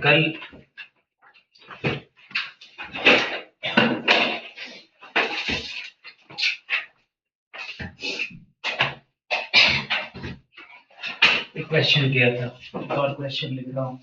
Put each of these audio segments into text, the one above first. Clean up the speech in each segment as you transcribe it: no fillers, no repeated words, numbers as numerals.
कल क्वेश्चन किया था, और क्वेश्चन लिख रहा हूँ।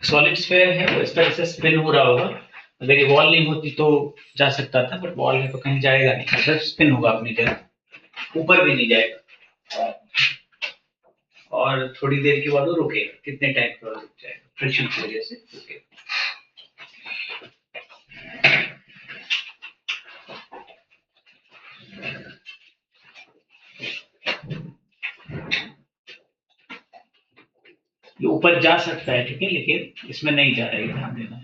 सॉलिड स्फीयर है वो इस तरह से स्पिन हो रहा होगा। अगर ये वॉल नहीं होती तो जा सकता था, बट वॉल है तो कहीं जाएगा नहीं, मतलब स्पिन होगा अपनी जगह, ऊपर भी नहीं जाएगा और थोड़ी देर के बाद वो रुकेगा। कितने टाइम के बाद रुक जाएगा? फ्रिक्शन की वजह से रुकेगा। ये ऊपर जा सकता है, ठीक है, लेकिन इसमें नहीं जा रहा है, ध्यान देना।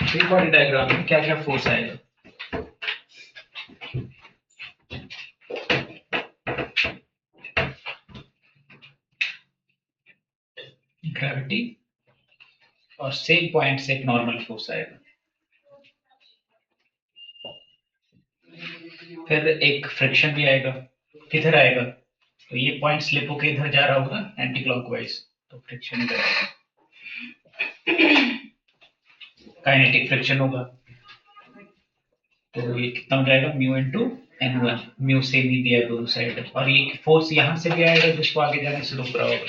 फ्री बॉडी डायग्राम में क्या क्या फोर्स आएगा? ग्रेविटी और सेम पॉइंट से एक नॉर्मल फोर्स आएगा। फिर एक फ्रिक्शन भी आएगा। किधर आएगा? तो ये पॉइंट स्लिप होके इधर जा रहा होगा एंटी क्लॉकवाइज, तो फ्रिक्शन इधर आएगा। काइनेटिक फ्रिक्शन होगा, तो ये कितना हो जाएगा? Mu into n1। Mu same ही दिया है दोनों साइड, और ये फोर्स यहां से भी आएगा जिसको आगे जाने से रोक रहा होगा,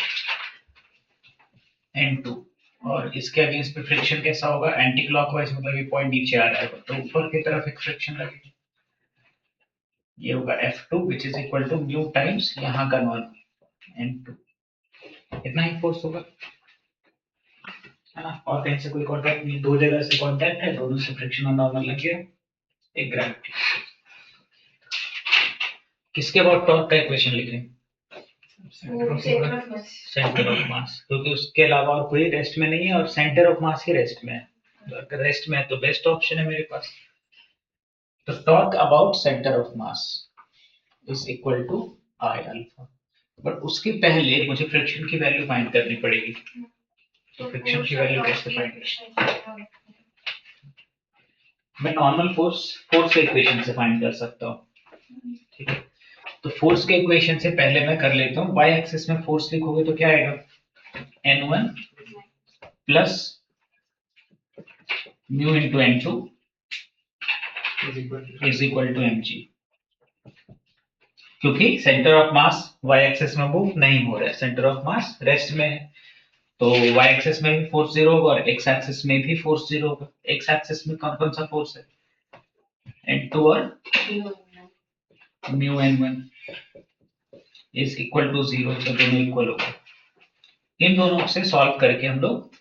n2। और इसके अगेंस्ट पे फ्रिक्शन कैसा होगा? एंटी क्लॉकवाइज, मतलब ये पॉइंट नीचे आ रहा है तो ऊपर की तरफ एक फ्रिक्शन लगेगा। ये होगा F2 which is equal to mu times यहाँ का नॉर्मल n2। इतना ही फोर्स होगा, है ना? और कहीं से कोई कांटेक्ट नहीं, दो जगह से कांटेक्ट है, दोनों से फ्रिक्शन और नॉर्मल लग गया, एक ग्रेविटी। किसके अबाउट टॉर्क का इक्वेशन लिखें? सेंटर ऑफ मास, क्योंकि उसके अलावा और कोई रेस्ट में नहीं है और centre of mass he rest में है। तो अगर रेस्ट में है तो बेस्ट ऑप्शन है मेरे पास। तो torque about centre of mass is equal to I alpha. But उसके पहले मुझे फ्रिक्शन की वैल्यू फाइंड करनी पड़ेगी। तो फ्रिक्शन की वैल्यू कैसे फाइंड करें? मैं नॉर्मल फोर्स के इक्वेशन से फाइंड कर सकता हूँ, ठीक है। तो फोर्स के इक्वेशन से पहले मैं कर लेता हूँ, y एक्सिस में फोर्स लिखोगे तो क्या आएगा? n1 plus mu into n2 is equal to mg। क्योंकि centre of mass y axis में मूव नहीं हो रहा है, सेंटर ऑफ मास रेस्ट में है, तो y एक्सिस में भी फोर्स जीरो होगा और x एक्सिस में भी फोर्स जीरो होगा। x एक्सिस में कौन कौन सा फोर्स है? n2 और mu n1 is equal to 0, तो दोनों इक्वल होगा। इन दोनों से सॉल्व करके हम लोग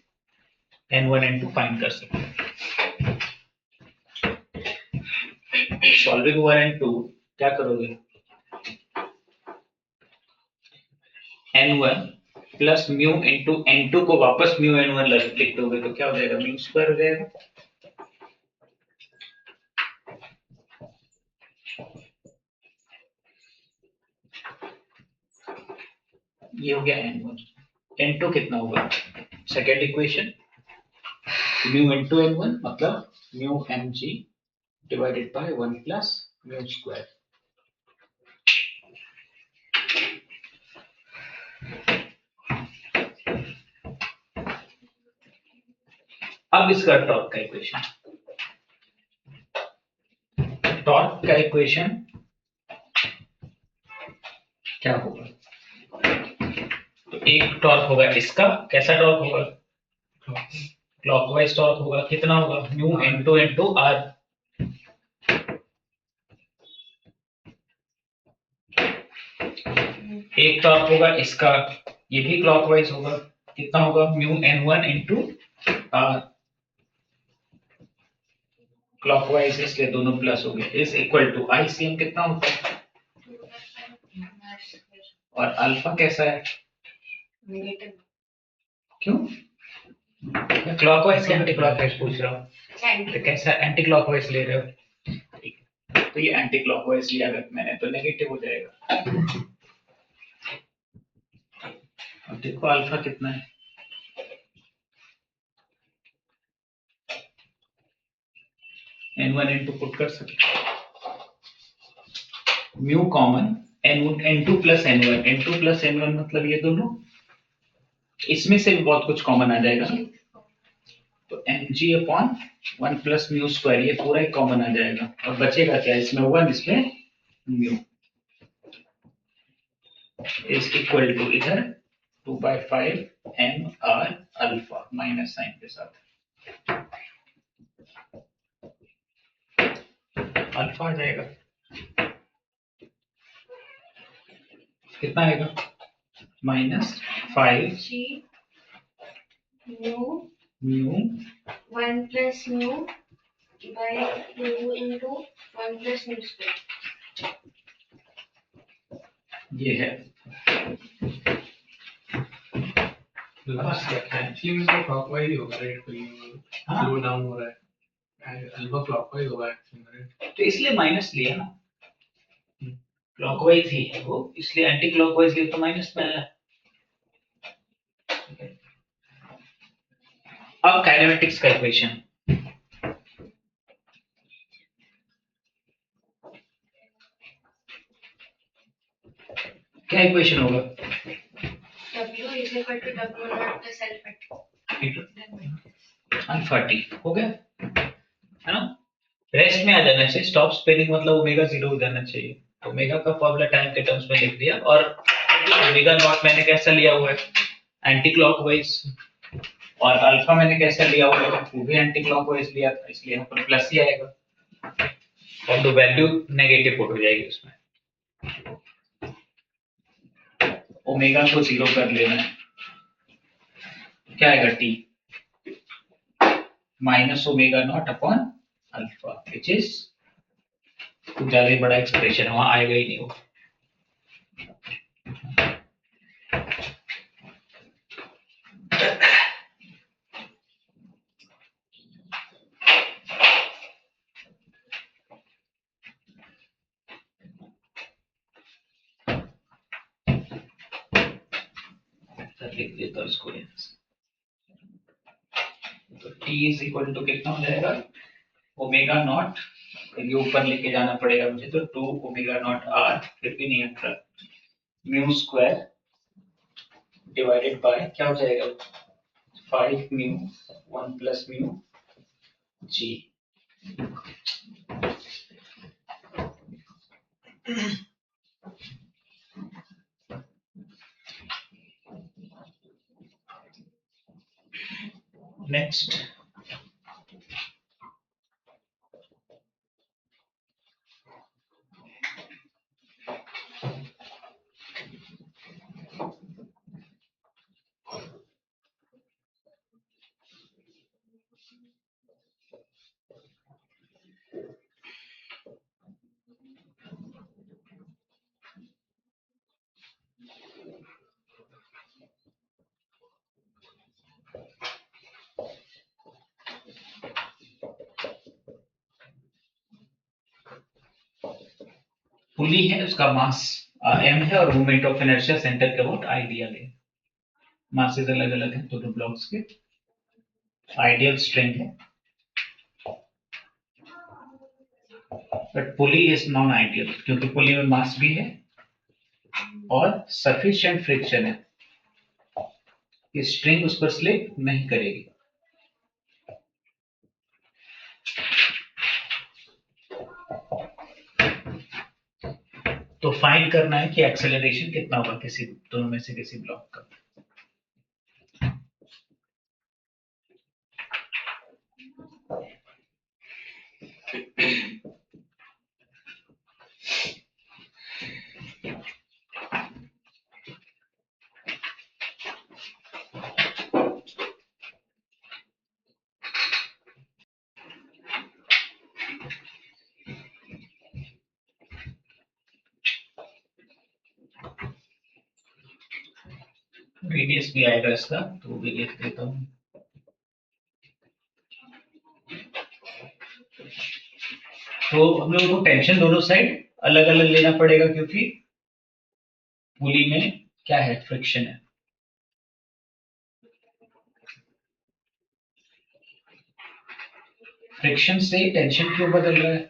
n1 n2 फाइंड कर सकते हैं। सॉल्विंग 1 and 2 क्या करोगे? n1 plus mu into n2 को वापस म्यू n1 लिख दोगे तो क्या हो जाएगा? म्यू स्क्वायर हो जाएगा। ये हो गया n1। n2 कितना होगा? Second equation, mu into n1 मतलब mu mg divided by 1 plus mu square. अब इसका टॉर्क का इक्वेशन, का इक्वेशन क्या होगा? तो एक टॉर्क होगा इसका, कैसा टॉर्क होगा? क्लॉकवाइज टॉर्क होगा। कितना होगा? Mu into into R. एक टॉर्क होगा इसका, ये भी क्लॉकवाइज होगा। कितना होगा? Mu n1 into are. Clockwise इसलिए दोनों प्लस हो गए। इज इक्वल टू आईसीएम कितना होता है? और अल्फा कैसा है? नेगेटिव। क्यों? मैं क्लॉकवाइज या एंटी क्लॉकवाइज पूछ रहा हूँ। तो कैसा एंटी क्लॉकवाइज ले रहे हो? तो ये एंटी क्लॉकवाइज लिया अगर मैंने तो नेगेटिव हो जाएगा। अब देखो अल्फा कितना है? n1 इनटू पुट कर सकते, mu common n2 plus n1 मतलब ये दोनों, इसमें से भी बहुत कुछ कॉमन आ जाएगा। तो mg upon 1 plus mu square, ये पूरा ही कॉमन आ जाएगा। और बचेगा क्या? इसमें 1, इसमें म्यू इज इक्वल टू इधर 2/5 m r alpha minus sign के साथ। अल्फा आ जाएगा, कितना आएगा? -5 mu 1 plus mu by 2 into 1 plus mu square। ये है एक्चुअली में तो क्लॉकवाइज ही होगा, राइट? कोई स्लो डाउन हो रहा है, अल्फा क्लॉकवाइज होगा एक्चुअली, राइट? तो इसलिए माइनस लिया ना, क्लॉकवाइज ही है वो, इसलिए एंटी क्लॉकवाइज लिए तो माइनस में आया। अब काइनेमेटिक्स का इक्वेशन क्या इक्वेशन होगा? W is equal to W naught plus alpha alpha T हो गया है ना। रेस्ट में आ जाना चाहिए, स्टॉप स्पेलिंग मतलब ओमेगा 0 हो जाना चाहिए। ओमेगा का फॉर्मूला टाइम के टर्म्स में लिख दिया, और ओमेगा नॉट मैंने कैसा लिया हुआ है? Anti clockwise. और अल्फा मैंने कैसा लिया हुआ है? वो भी एंटी क्लॉकवाइज लिया था, इसलिए यहाँ पर प्लस ही आएगा। और तो वैल्यू नेगेटिव पुट हो जाएगी उसमें। ओमेगा को 0 कर लेना है, क्या आएगा? T minus omega naught upon alpha, which is कुछ ज्यादा ही बड़ा एक्सप्रेशन, वहां आएगा ही नहीं वो। लिख देता हूं इसको यहाँ से। तो t इज इक्वल टू कितना हो जाएगा? ओमेगा नॉट, ये ऊपर लेके जाना पड़ेगा मुझे, तो 2 ओमेगा नॉट r, फिर भी नहीं आता, म्यू स्क्वायर डिवाइडेड बाय क्या हो जाएगा? 5 mu 1 plus mu g। Next pulley है, उसका मास m है, और मोमेंट ऑफ इनर्शिया सेंटर के अबाउट आइडियल है। मासेस अलग अलग हैं दोनों ब्लॉक्स के। आइडियल स्ट्रेंथ है, but pulley is non ideal, क्योंकि पुली में मास भी है और सफिशिएंट फ्रिक्शन है, स्ट्रिंग उस पर स्लिप नहीं करेगी। तो फाइंड करना है कि एक्सेलरेशन कितना होगा किसी दोनों में से किसी ब्लॉक का। रेडियस भी आएगा इसका, तो वो भी लिख देता हूँ। तो हम लोगों को टेंशन दोनों साइड अलग अलग लेना पड़ेगा, क्योंकि पुली में क्या है, फ्रिक्शन है। फ्रिक्शन से टेंशन क्यों बदल रहा है?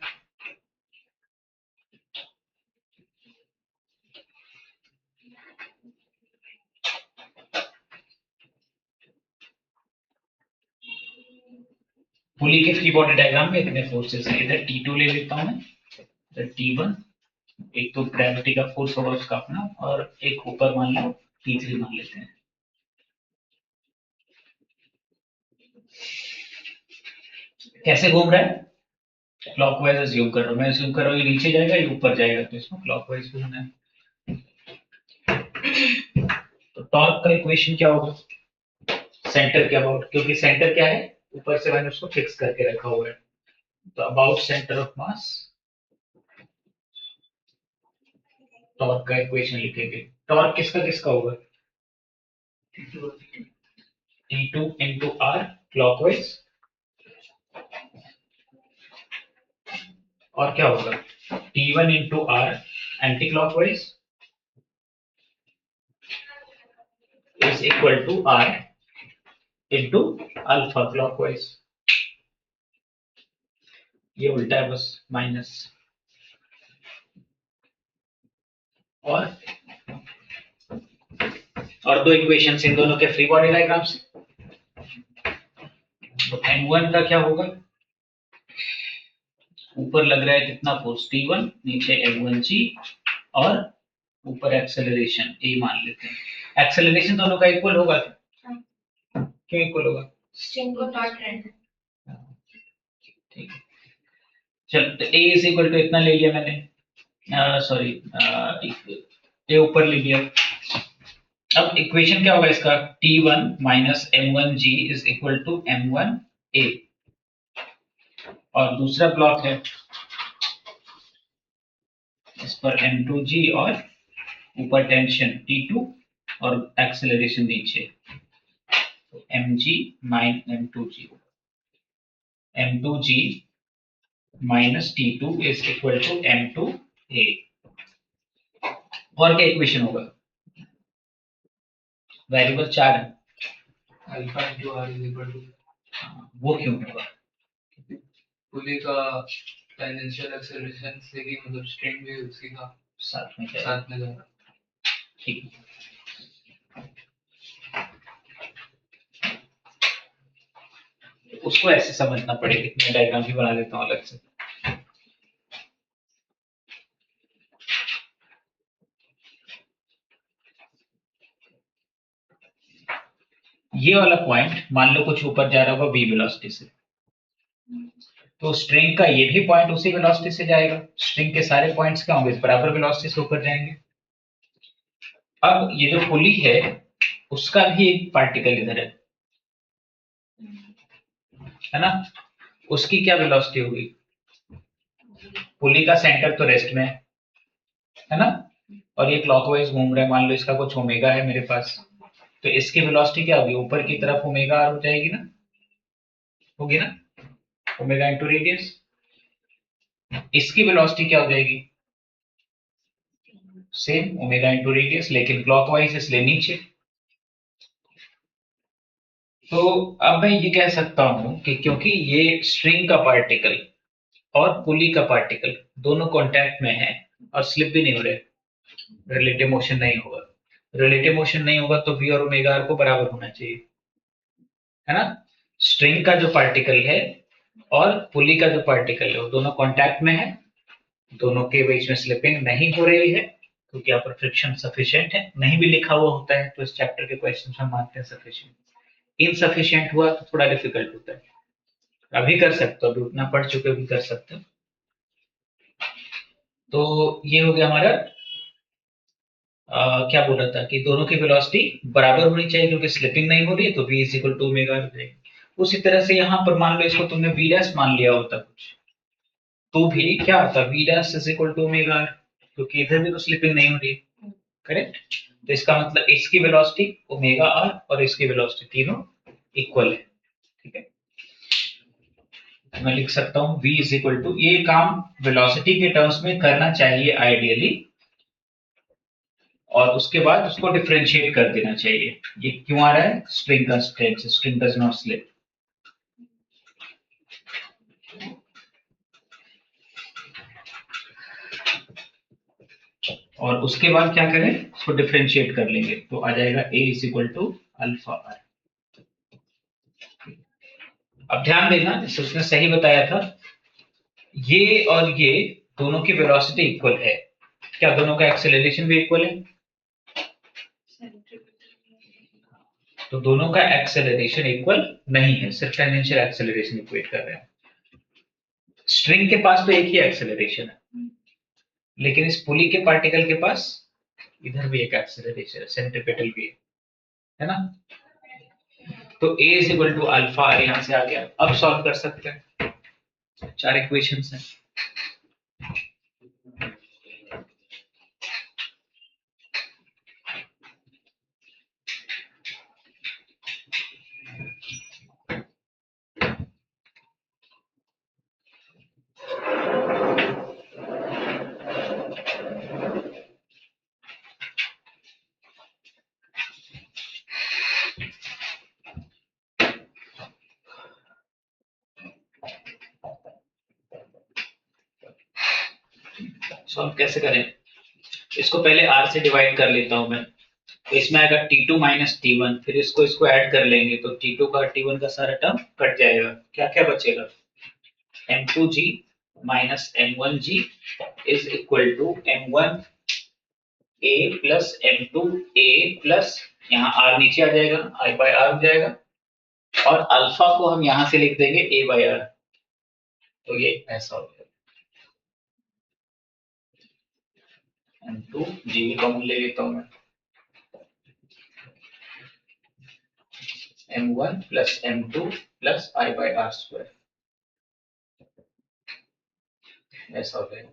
पुली के फ्री बॉडी डायग्राम में इतने फोर्सेस हैं। इधर T2 ले लेता हूं मैं, इधर T1, एक तो ग्रेविटी का फोर्स होगा उसका अपना, और एक ऊपर मान लो T3 मान लेते हैं। कैसे घूम रहा है? क्लॉकवाइज अज्यूम कर रहा हूं मैं, अज्यूम कर रहा हूं ये नीचे जाएगा ये ऊपर जाएगा, तो इसमें क्लॉकवाइज घूमना है। तो टॉर्क का इक्वेशन क्या होगा? सेंटर के अबाउट, क्योंकि सेंटर क्या है, ऊपर से मैंने उसको फिक्स करके रखा हुआ है, तो about centre of mass torque का इक्वेशन लिखेंगे। टॉर्क किसका किसका होगा? T2 into R क्लॉकवाइज, और क्या होगा T1 into R anti clockwise is equal to R into alpha clockwise. ये उल्टा है बस, माइनस। और दो इक्वेशंस इन दोनों के फ्री बॉडी डायग्राम से। तो M1 का क्या होगा? ऊपर लग रहा है कितना फोर्स T1, नीचे M1G, और ऊपर एक्सेलरेशन A मान लेते हैं। एक्सेलरेशन दोनों का इक्वल होगा क्या? क्यों इक्वल होगा? स्ट्रिंग को टॉर्क रहना। ठीक है, चल तो A इज इक्वल टू इतना ले लिया मैंने, सॉरी A ऊपर ले लिया। अब इक्वेशन क्या होगा इसका? T1 minus M1G is equal to M1A, और दूसरा ब्लॉक है इस पर M2G और ऊपर टेंशन T2 और एक्सेलरेशन नीचे, तो mg minus m2g, m2g minus T2 is equal to M2A। और क्या इक्वेशन होगा? वेरिएबल 4 है, alpha into R is equal to, वो क्यों होगा? पुली का टेंजेंशियल एक्सेलरेशन से की मतलब स्ट्रिंग भी उसी का साथ में जा रहा है। ठीक है, उसको ऐसे समझना पड़ेगा, मैं डायग्राम भी बना देता हूँ अलग से। ये वाला पॉइंट मान लो कुछ ऊपर जा रहा होगा v वेलोसिटी से, तो स्ट्रिंग का ये भी पॉइंट उसी वेलोसिटी से जाएगा। स्ट्रिंग के सारे पॉइंट्स क्या होंगे? बराबर वेलोसिटी से ऊपर जाएंगे। अब ये जो पुली है उसका भी एक पार्टिकल इधर है ना, उसकी क्या वेलोसिटी होगी? पुली का सेंटर तो रेस्ट में है ना, और ये क्लॉकवाइज घूम रहा है, मान लो इसका कुछ ओमेगा है मेरे पास, तो इसकी वेलोसिटी क्या होगी? ऊपर की तरफ ओमेगा आर हो जाएगी ना, होगी ना, ओमेगा इंटू रेडियस। इसकी वेलोसिटी क्या हो जाएगी? सेम ओमेगा इंटू रेडियस, लेकिन क्लॉकवाइज इसलिए नीचे। तो अब मैं ये कह सकता हूं कि क्योंकि ये स्ट्रिंग का पार्टिकल और पुली का पार्टिकल दोनों कांटेक्ट में है और स्लिप भी नहीं हो रहे, रिलेटिव मोशन नहीं होगा। रिलेटिव मोशन नहीं होगा तो v और ओमेगा आर को बराबर होना चाहिए, है ना। स्ट्रिंग का जो पार्टिकल है और पुली का जो पार्टिकल है वो दोनों कांटेक्ट में है, दोनों के बीच में स्लिपिंग नहीं हो रही है क्योंकि यहाँ पर फ्रिक्शन सफिशिएंट है। नहीं भी लिखा हुआ होता है तो इस चैप्टर के क्वेश्चन हम मानते हैं सफिशिएंट। इनसफिशिएंट हुआ तो थोड़ा डिफिकल्ट होता है। अभी कर सकते हो, अभी उतना पढ़ चुके भी कर सकते हो। तो ये हो गया हमारा क्या बोल रहा था कि दोनों की वेलोसिटी बराबर होनी चाहिए क्योंकि स्लिपिंग नहीं हो रही है, तो v is equal to omega हो जाएगी। उसी तरह से यहाँ पर मान लो इसको तुमने v डैश मान लिया होता कुछ, तो भी क्या होता v dash is equal to omega r, क्योंकि इधर भी तो स्लिपिंग नहीं हो रही है, करेक्ट। तो इसका मतलब इसकी वेलोसिटी ओमेगा r और इसकी वेलोसिटी तीनों इक्वल है, ठीक है। मैं लिख सकता हूँ v इज इक्वल टू, ये काम वेलोसिटी के टर्म्स में करना चाहिए आइडियली, और उसके बाद उसको डिफरेंशिएट कर देना चाहिए। ये क्यों आ रहा है, स्ट्रिंग कंस्ट्रेंट से, स्ट्रिंग डज नॉट स्लिप। और उसके बाद क्या करें, उसको डिफरेंशिएट कर लेंगे तो आ जाएगा a is equal to alpha r। अब ध्यान देना, जैसे उसने सही बताया था, ये और ये दोनों की वेलोसिटी इक्वल है, क्या दोनों का एक्सेलरेशन भी इक्वल है? तो दोनों का एक्सेलरेशन इक्वल नहीं है, सिर्फ टेंजेंशियल एक्सेलरेशन इक्वेट कर रहे हैं। स्ट्रिंग के पास तो एक ही एक्सेलरेशन है, लेकिन इस पुली के पार्टिकल के पास इधर भी एक एक्सेलरेशन है, सेंट्रीपेटल भी है ना। तो a is equal to alpha r यहां से आ गया। अब सॉल्व कर सकते हैं, 4 इक्वेशंस हैं। सॉल्व कैसे करें, इसको पहले r से डिवाइड कर लेता हूं मैं, तो इसमें आएगा t2 माइनस t1, फिर इसको ऐड कर लेंगे तो t2 का t1 का सारा टर्म कट जाएगा, क्या क्या बचेगा, m2g minus m1g is equal to m1 a plus m2 a plus, यहाँ r नीचे आ जाएगा, i बाय r हो जाएगा, और अल्फा को हम यहां से लिख देंगे a बाय r, तो ये ऐसा हो जाएगा। m2 g भी कॉमन ले लेता हूं मैं, m1 plus m2 plus i by r square, ऐसा हो जाएगा।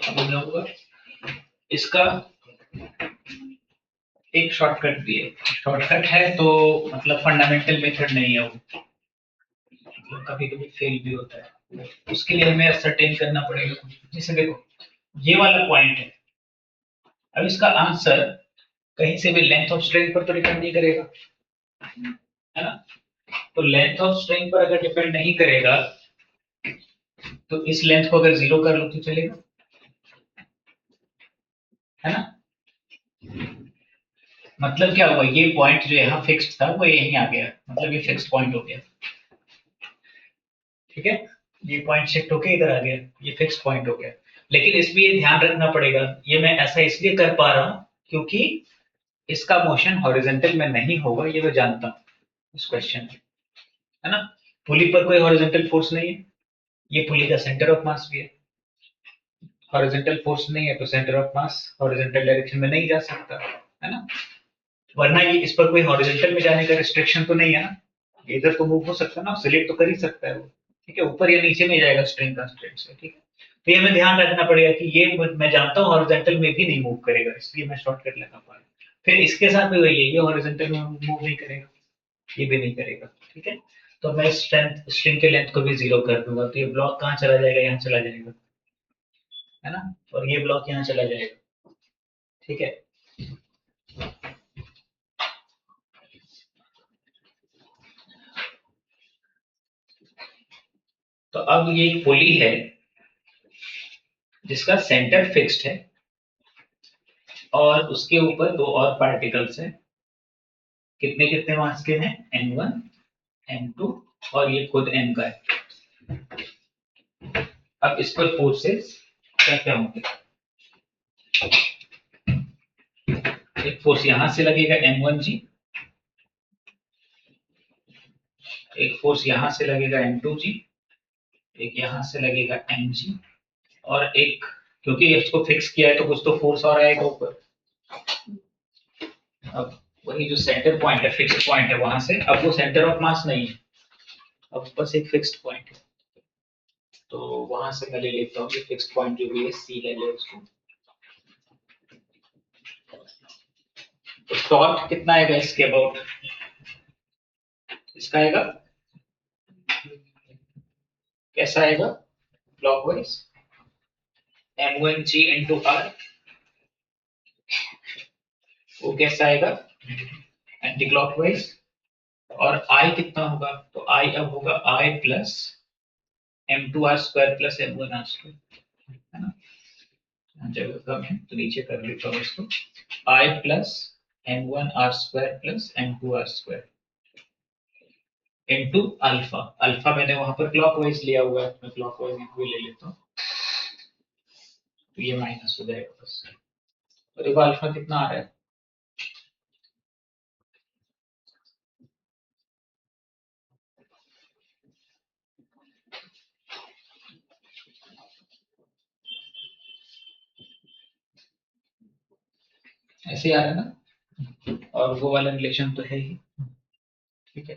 अब हम लोग इसका एक शॉर्टकट भी है। शॉर्टकट है तो मतलब फंडामेंटल मेथड नहीं है वो, मतलब कभी कभी फेल भी होता है। उसके लिए हमें असरटेन करना पड़ेगा कुछ। जैसे देखो ये वाला पॉइंट है, अब इसका आंसर कहीं से भी लेंथ ऑफ स्ट्रिंग पर तो डिपेंड नहीं करेगा, है ना। तो लेंथ ऑफ स्ट्रिंग पर अगर डिपेंड नहीं करेगा तो इस लेंथ को अगर 0 कर लो तो चलेगा, है ना। मतलब क्या हुआ, ये पॉइंट जो यहाँ फिक्स्ड था वो यहीं आ गया, मतलब ये फिक्स्ड पॉइंट हो गया, ठीक है। ये पॉइंट शिफ्ट होके इधर आ गया, ये फिक्स्ड पॉइंट हो गया। लेकिन इसमें ये ध्यान रखना पड़ेगा, ये मैं ऐसा इसलिए कर पा रहा हूं क्योंकि इसका मोशन हॉरिजॉन्टल में नहीं होगा, ये मैं जानता हूं इस क्वेश्चन में, है ना। पुली पर कोई हॉरिजॉन्टल फोर्स नहीं है, ये पुली का सेंटर ऑफ मास भी है। हॉरिजॉन्टल फोर्स नहीं है तो centre of mass horizontal direction में नहीं जा सकता, है ना। वरना ये इस पर कोई हॉरिजॉन्टल में जाने का रिस्ट्रिक्शन तो नहीं है ना, इधर तो मूव हो सकता है ना, सिलेक्ट तो कर ही सकता है वो, ठीक है। ऊपर या नीचे में जाएगा स्ट्रिंग कंस्ट्रेंट से, ठीक है। तो ये हमें ध्यान रखना पड़ेगा कि ये मैं जानता हूँ हॉरिजॉन्टल में भी नहीं मूव करेगा, इसलिए मैं शॉर्टकट लगा पा रहा हूँ। फिर इसके साथ भी वही है, ये हॉरिजॉन्टल में मूव नहीं करेगा, ये भी नहीं करेगा, ठीक है। तो मैं स्ट्रिंग के लेंथ को भी 0 कर दूंगा, तो ये ब्लॉक कहाँ चला जाएगा, यहाँ चला जाएगा, है ना। और ये ब्लॉक यहाँ चला जाएगा, ठीक है। तो अब ये एक पुली है जिसका सेंटर फिक्स्ड है और उसके ऊपर दो और पार्टिकल्स हैं, कितने कितने मास के हैं, n1 n2 और ये खुद n का है। अब इस पर फोर्सेस क्या क्या होंगे, एक फोर्स यहां से लगेगा m1g, एक फोर्स यहां से लगेगा m2g, एक यहां से लगेगा mg, और एक क्योंकि इसको फिक्स किया है तो कुछ तो फोर्स और आएगा ऊपर। अब वही जो सेंटर पॉइंट है, फिक्स्ड पॉइंट है, वहां से अब वो सेंटर ऑफ मास नहीं है, अब बस एक फिक्स्ड पॉइंट है, तो वहां से मैं ले लेता हूँ ये फिक्स्ड पॉइंट जो भी है सी ले ले उसको। तो टॉर्क कितना आएगा इसके अबाउट, इसका आएगा कैसा आएगा, क्लॉकवाइज m1g into r, वो कैसा आएगा एंटी क्लॉकवाइज। और I कितना होगा, तो I अब होगा I plus m2r square plus m1r square, है ना। जगह कम है तो नीचे कर लेता हूँ इसको, I plus m1r square plus m2r square into alpha. Alpha मैंने वहां पर क्लॉकवाइज लिया हुआ है, मैं क्लॉकवाइज यहाँ भी ले लेता हूँ, तो ये माइनस हो जाएगा बस। और देखो अल्फा कितना आ रहा है, ऐसे आ रहा है ना, और वो वाला रिलेशन तो है ही, ठीक है।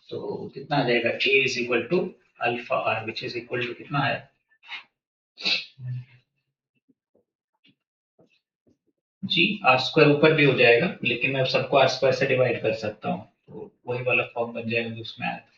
तो कितना आ जाएगा, a is equal to alpha R which is equal to कितना आया जी आर स्क्वायर ऊपर भी हो जाएगा, लेकिन मैं सबको आर स्क्वायर से डिवाइड कर सकता हूँ, तो वही वाला फॉर्म बन जाएगा जो उसमें आया था।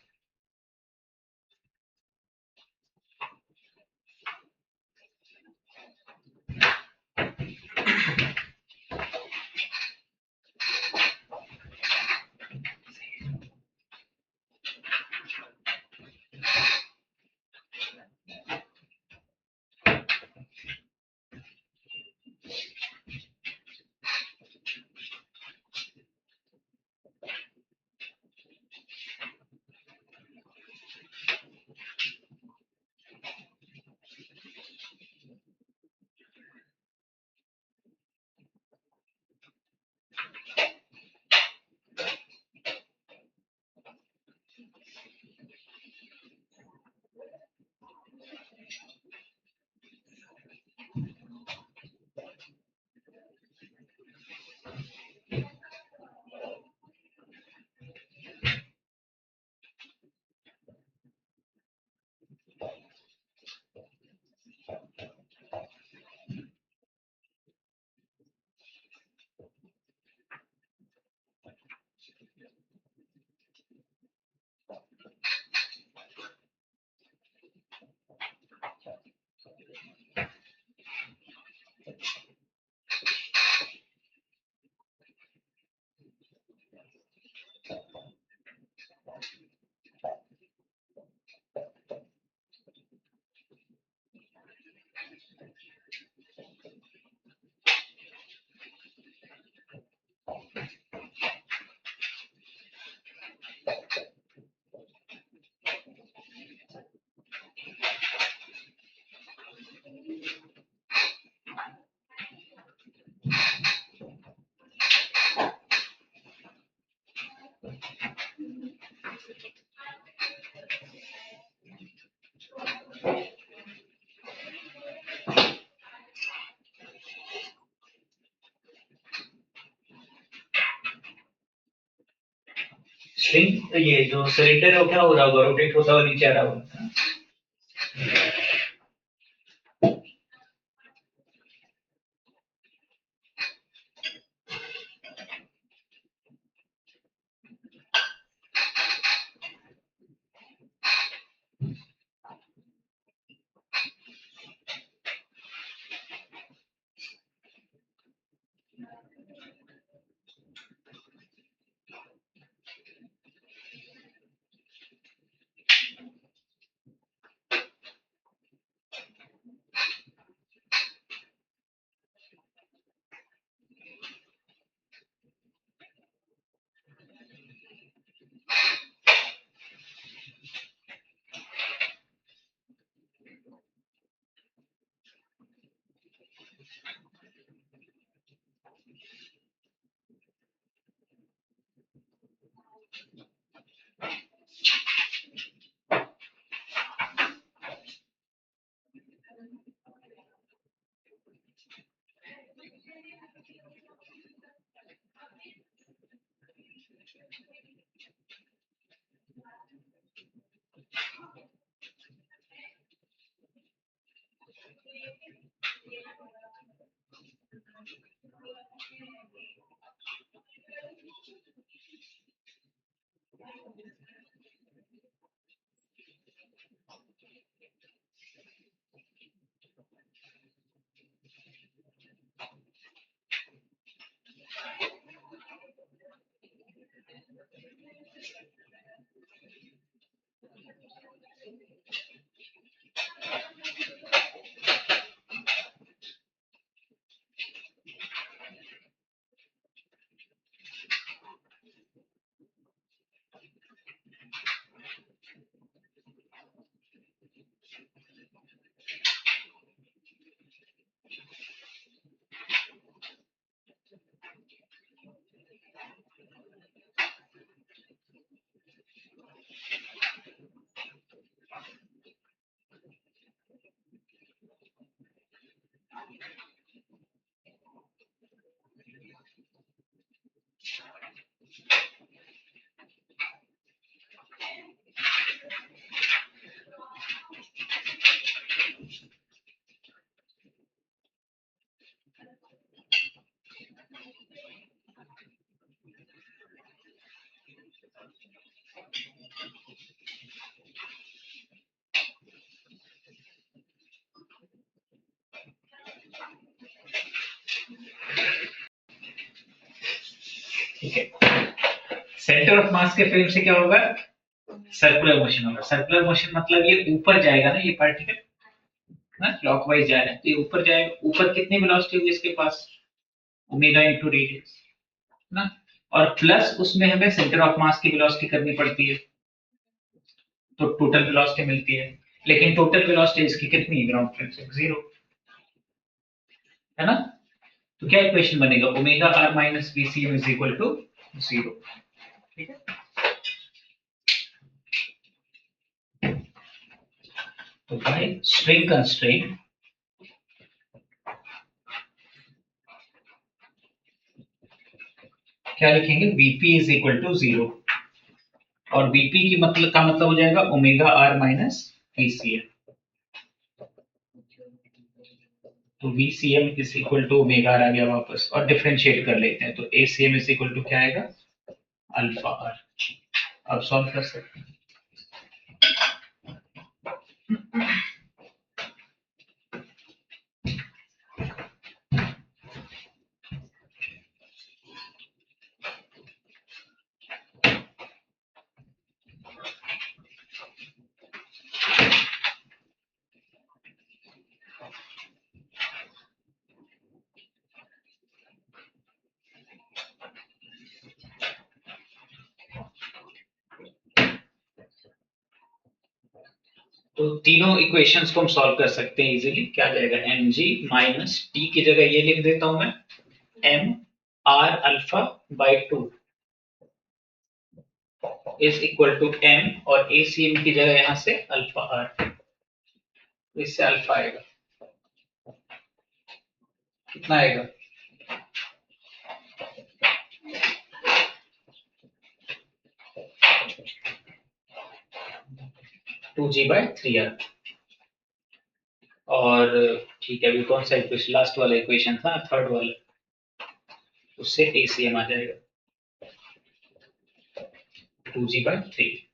स्ट्रिंग ये जो सिलेंडर है वो क्या हो रहा होगा, रोटेट होता हुआ नीचे आ रहा होगा। ठीक है। सेंटर ऑफ मास के फ्रेम से क्या होगा, सर्कुलर मोशन होगा। सर्कुलर मोशन मतलब ये ऊपर जाएगा ना, ये पार्टिकल ना क्लॉकवाइज जा रहा है तो ये ऊपर जाएगा। ऊपर कितनी वेलोसिटी होगी इसके पास, ओमेगा इनटू रेडियस ना, और प्लस उसमें हमें सेंटर ऑफ मास की वेलोसिटी करनी पड़ती है, तो टोटल वेलोसिटी मिलती है। लेकिन टोटल वेलोसिटी इसकी कितनी, ग्राउंड फ्रेम से 0 है ना। तो क्या इक्वेशन बनेगा, omega R minus VCM is equal to 0। ठीक है, तो बाय स्ट्रिंग कंस्ट्रेंट क्या लिखेंगे, वीपी इज इक्वल टू 0, और वीपी की मतलब का मतलब हो जाएगा ओमेगा आर माइनस वीसीएम। तो VCM is equal to omega R आ गया वापस, और डिफरेंशिएट कर लेते हैं तो एसीएम इज इक्वल टू क्या आएगा, अल्फा आर। अब सॉल्व कर सकते हैं। तो तीनों इक्वेशंस को हम सॉल्व कर सकते हैं इजीली। क्या जाएगा, एम जी माइनस टी की जगह ये लिख देता हूं मैं, M R alpha by 2 is equal to M, और ए सी एम की जगह यहां से अल्फा आर, तो इससे अल्फा आएगा, कितना आएगा, टू जी बाई 3 आर। और ठीक है, अभी कौन सा इक्वेशन, लास्ट वाला इक्वेशन था, थर्ड वाला, उससे ए सी एम आ जाएगा 2g/3।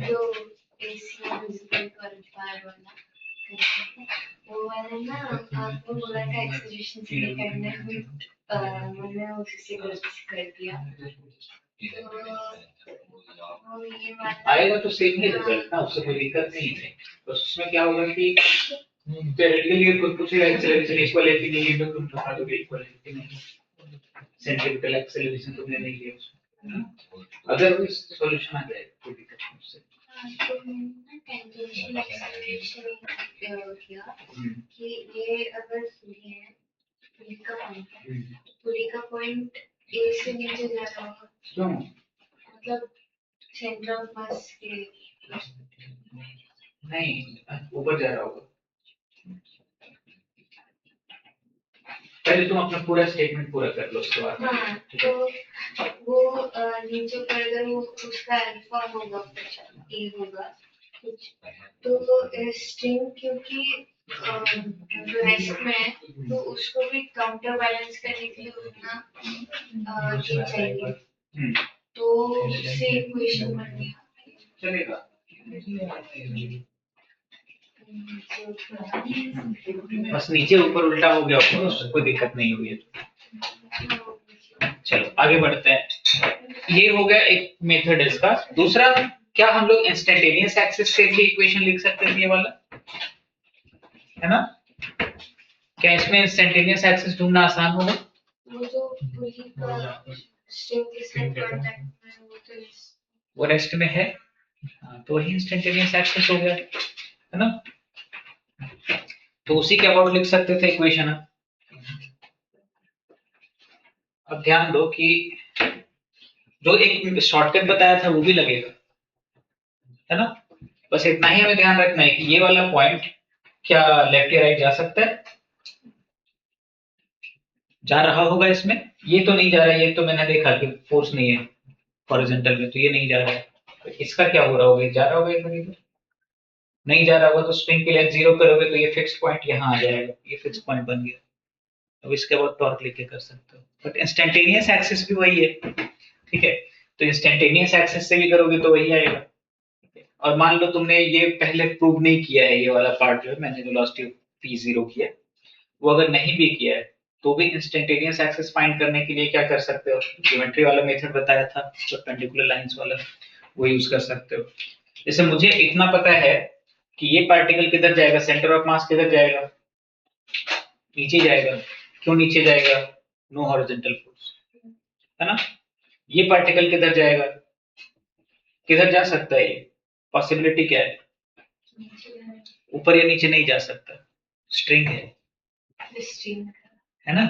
जो ACM विजिबल कर पार वाला वो वाला ना आपको बोला था एक्सप्रेशन से करने में मैंने उससे गलती कर दिया तो ये वाला आएगा तो सेम ही रिजल्ट ना, उससे कोई दिक्कत नहीं है। बस उसमें क्या होगा कि theoretically कोई पूछेगा एक्सेलरेशन इक्वल है कि नहीं है, तो तुम बता दोगे इक्वल है कि नहीं, सेंट्रिपिटल एक्सेलरेशन तुमने नहीं लिया उसमें, अगर वो सॉल्यूशन आ जाएगा कोई दिक्कत नहीं उससे। तो मैंने टेंजेंशियल एक्सेलरेशन किया कि ये अगर पुली है, पुली का पॉइंट है, पुली का पॉइंट ए से नीचे जा रहा होगा, क्यों, मतलब सेंटर ऑफ मास के नहीं ऊपर जा रहा होगा। पहले तुम अपना पूरा स्टेटमेंट पूरा कर लो उसके बाद। हाँ, तो वो नीचे पर अगर वो उसका अल्फा होगा, ए होगा कुछ, तो स्ट्रिंग क्योंकि रेस्ट में है तो उसको भी काउंटर बैलेंस करने के लिए उतना ये चाहिए, तो उससे इक्वेशन बन गया चलेगा, बस नीचे ऊपर उल्टा हो गया ऊपर, उससे कोई दिक्कत नहीं हुई है। चलो आगे बढ़ते हैं। ये हो गया एक मेथड इसका। दूसरा, क्या हम लोग इंस्टेंटेनियस एक्सिस से भी इक्वेशन लिख सकते थे, ये वाला है ना, क्या इसमें इंस्टेंटेनियस एक्सिस ढूंढना आसान होगा, वो जो पुली का स्ट्रिंग के साथ कांटेक्ट में वो तो वो रेस्ट में है, हाँ, तो वही इंस्टेंटेनियस एक्सिस हो गया है ना। तो उसी के अबाउट लिख सकते थे इक्वेशन। अब ध्यान दो कि जो एक शॉर्टकट बताया था वो भी लगेगा, है ना। बस इतना ही हमें ध्यान रखना है कि ये वाला पॉइंट क्या लेफ्ट या राइट जा सकता है, जा रहा होगा इसमें, ये तो नहीं जा रहा है, ये तो मैंने देखा कि फोर्स नहीं है हॉरिजॉन्टल में, तो ये नहीं जा रहा है। तो इसका क्या हो रहा होगा, जा रहा होगा इधर, इधर नहीं जा रहा होगा, तो स्ट्रिंग के लेंथ 0 करोगे तो ये फिक्स पॉइंट यहाँ आ जाएगा, ये फिक्स पॉइंट बन गया। अब इसके बाद टॉर्क लेके कर सकते हो, बट इंस्टेंटेनियस एक्सिस भी वही है, ठीक है। तो इंस्टेंटेनियस एक्सिस से भी करोगे तो वही आएगा। और मान लो तुमने ये पहले प्रूव नहीं किया है, ये वाला पार्ट जो है मैंने वेलोसिटी पी जीरो किया, वो अगर नहीं भी किया है तो भी इंस्टेंटेनियस एक्सिस फाइंड करने के लिए क्या कर सकते हो, ज्योमेट्री वाला मेथड बताया था, परपेंडिकुलर लाइंस वाला, वो यूज कर सकते हो। जैसे मुझे इतना पता है कि ये पार्टिकल किधर जाएगा, सेंटर ऑफ मास किधर जाएगा, नीचे जाएगा। क्यों नीचे जाएगा, नो हॉरिजॉन्टल फोर्स, है ना। ये पार्टिकल किधर जाएगा, किधर जा सकता है, ये पॉसिबिलिटी क्या है, ऊपर या नीचे नहीं जा सकता, स्ट्रिंग है ना।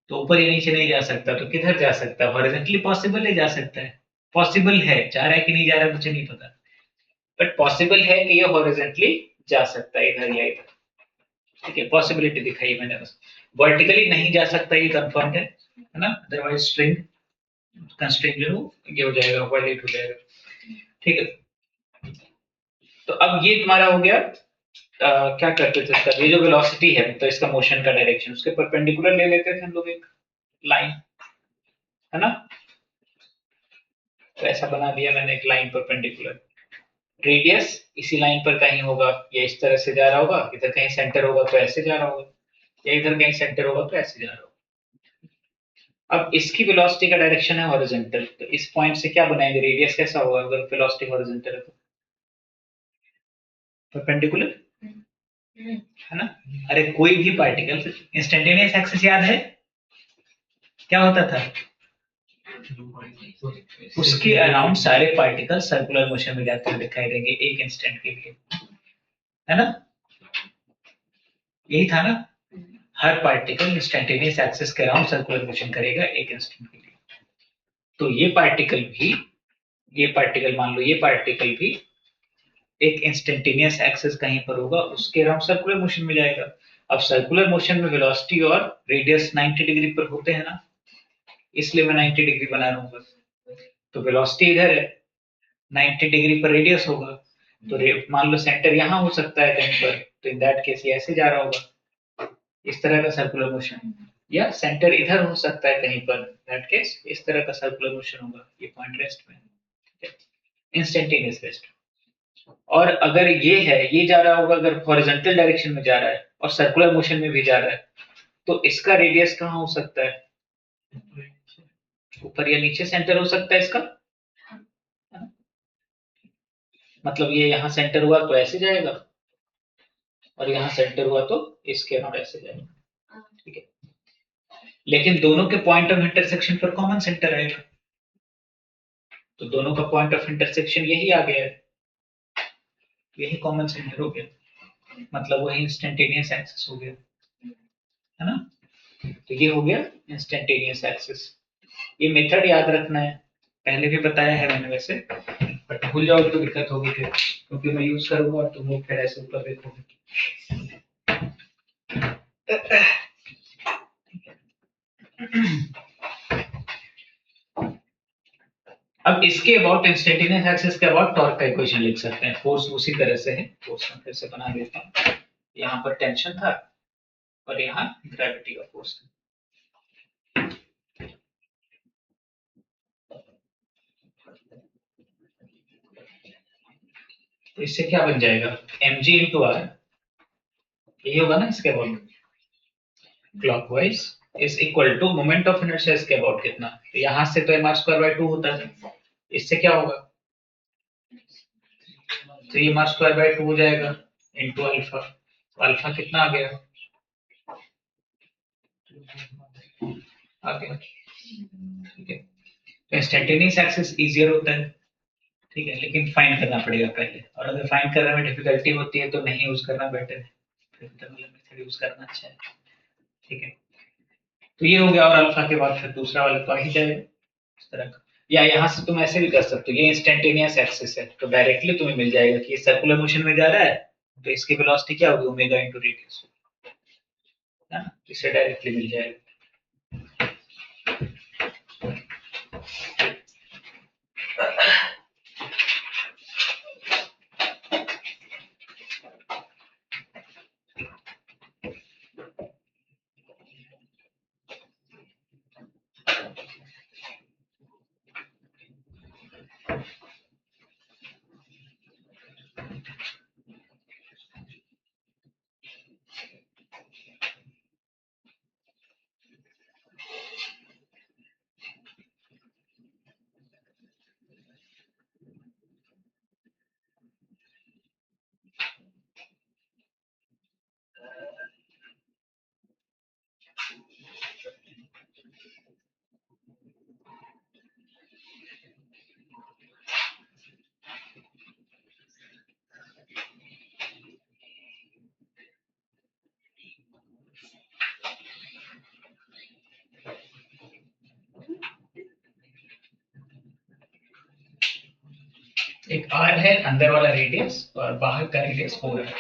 तो ऊपर या नीचे नहीं जा सकता, तो किधर जा सकता है, हॉरिजॉन्टली पॉसिबल है, जा सकता है, पॉसिबल है, जा रहा है कि नहीं जा रहा है मुझे नहीं पता, बट पॉसिबल है कि ये हॉरिजॉन्टली जा सकता है इधर या इधर, ठीक है। पॉसिबिलिटी दिखाई मैंने बस, वर्टिकली नहीं जा सकता ये कंफर्म है ना, अदरवाइज स्ट्रिंग कंस्ट्रेंट जो ये हो जाएगा, वायलेट हो जाएगा, ठीक है। तो अब ये तुम्हारा हो गया, क्या करते थे इसका, ये जो वेलोसिटी है तो इसका मोशन का डायरेक्शन, उसके परपेंडिकुलर ले लेते थे हम लोग एक लाइन, है ना। तो ऐसा बना दिया मैंने एक लाइन परपेंडिकुलर, रेडियस इसी लाइन पर कहीं होगा, या इस तरह से जा रहा होगा, इधर कहीं सेंटर होगा तो ऐसे जा रहा होगा, या इधर कहीं सेंटर होगा तो ऐसे जा रहा होगा। अब इसकी वेलोसिटी का डायरेक्शन है हॉरिजॉन्टल, तो इस पॉइंट से क्या बनाएंगे, रेडियस कैसा होगा अगर वेलोसिटी हॉरिजॉन्टल है तो, परपेंडिकुलर, है ना। अरे कोई भी पार्टिकल, इंस्टेंटेनियस एक्सिस याद है क्या होता था, उसके अराउंड सारे पार्टिकल सर्कुलर मोशन में जाते हुए दिखाई देंगे एक इंस्टेंट के लिए, है ना, यही था ना। हर पार्टिकल इंस्टेंटेनियस एक्सिस के अराउंड सर्कुलर मोशन करेगा एक इंस्टेंट के लिए। तो ये पार्टिकल भी, ये पार्टिकल मान लो, ये पार्टिकल भी एक इंस्टेंटेनियस एक्सिस कहीं पर होगा, उसके अराउंड सर्कुलर मोशन में जाएगा। अब सर्कुलर मोशन में वेलोसिटी और रेडियस 90 डिग्री पर होते हैं ना, इसलिए मैं 90 डिग्री बना रहा हूँ बस। तो वेलोसिटी इधर है, 90 डिग्री पर रेडियस होगा, तो मान लो सेंटर यहाँ हो सकता है कहीं पर, तो इन दैट केस ये ऐसे जा रहा होगा, इस तरह का सर्कुलर मोशन, या सेंटर इधर हो सकता है कहीं पर, दैट केस इस तरह का सर्कुलर मोशन होगा, ये पॉइंट रेस्ट में, इंस्टेंटेनियस रेस्ट। और अगर ये है, ये जा रहा होगा, अगर हॉरिजॉन्टल डायरेक्शन में जा रहा है और सर्कुलर मोशन में भी जा रहा है, तो इसका रेडियस कहाँ हो सकता है, ऊपर या नीचे सेंटर हो सकता है इसका, मतलब ये यहाँ सेंटर हुआ तो ऐसे जाएगा, और यहाँ सेंटर हुआ तो इसके अराउंड ऐसे जाएगा, ठीक है। लेकिन दोनों के पॉइंट ऑफ इंटरसेक्शन पर कॉमन सेंटर आएगा, तो दोनों का पॉइंट ऑफ इंटरसेक्शन यही आ गया है, यही कॉमन सेंटर हो गया, मतलब वही इंस्टेंटेनियस एक्सिस हो गया, है ना। तो ये हो गया इंस्टेंटेनियस एक्सिस। ये मेथड याद रखना है, पहले भी बताया है मैंने वैसे, बट भूल जाओ तो दिक्कत होगी फिर, क्योंकि मैं यूज करूंगा और तुम लोग फिर ऐसे ऊपर देखोगे। अब इसके अबाउट इंस्टेंटेनियस एक्सिस के अबाउट टॉर्क का इक्वेशन लिख सकते हैं, फोर्स उसी तरह से है, फोर्स में फिर से बना देता हूँ, यहाँ पर टेंशन था और यहाँ ग्रेविटी का फोर्स था। तो इससे क्या बन जाएगा, mg इंटू आर, यही होगा ना इसके about, clockwise is equal to moment of inertia इसके अबाउट कितना, तो यहाँ से तो mr²/2 होता है, इससे क्या होगा, तो ये mr²/2 हो जाएगा इंटू अल्फा, तो अल्फा कितना आ गया, आ गया, ठीक है। तो इंस्टेंटेनियस एक्सिस इजियर होता है, ठीक है, लेकिन फाइंड करना पड़ेगा पहले, और अगर फाइंड करने में डिफिकल्टी होती है तो नहीं यूज करना बेटर है, फिर मेथड यूज करना अच्छा है, ठीक है। तो ये हो गया, और अल्फा के बाद फिर दूसरा वाला तो आ ही जाएगा इस तरह का, या यहाँ से तुम ऐसे भी कर सकते हो, ये इंस्टेंटेनियस एक्सिस है तो डायरेक्टली तुम्हें मिल जाएगा कि ये सर्कुलर मोशन में जा रहा है, तो इसकी वेलोसिटी क्या होगी, ओमेगा इंटू रेडियस, है ना, इससे डायरेक्टली मिल जाएगा। r है अंदर वाला रेडियस और बाहर का रेडियस 4 है।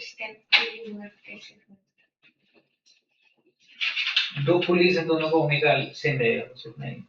स्टेप पुली वर्क कैसे होता दो पुलीज है, दोनों का ओमेगा सेम रहेगा, बस उतना ही।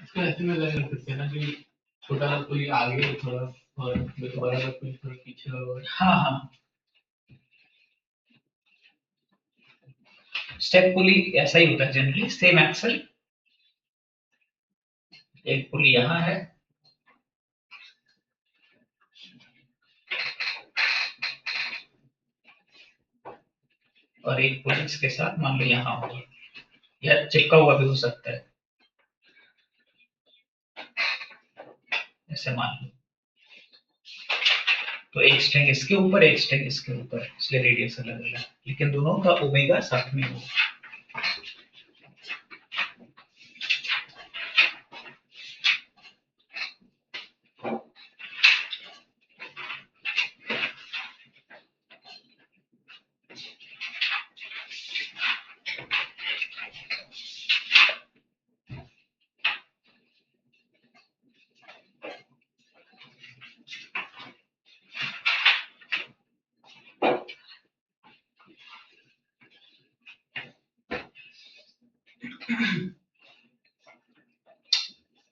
इसको ऐसे में लग सकते हैं ना कि छोटा सा पुली आगे है थोड़ा और बड़ा सा पुली थोड़ा पीछे लगा हुआ है। हाँ हाँ, स्टेप पुली ऐसा ही होता है जनरली, सेम एक्सल। एक पुली यहाँ है, और एक पुली इसके साथ मान लो यहाँ होगा, या चिपका हुआ भी हो सकता है, ऐसे मान लो। तो एक स्ट्रिंग इसके ऊपर, एक स्ट्रिंग इसके ऊपर, इसलिए रेडियस अलग अलग है, लेकिन दोनों का ओमेगा साथ में होगा।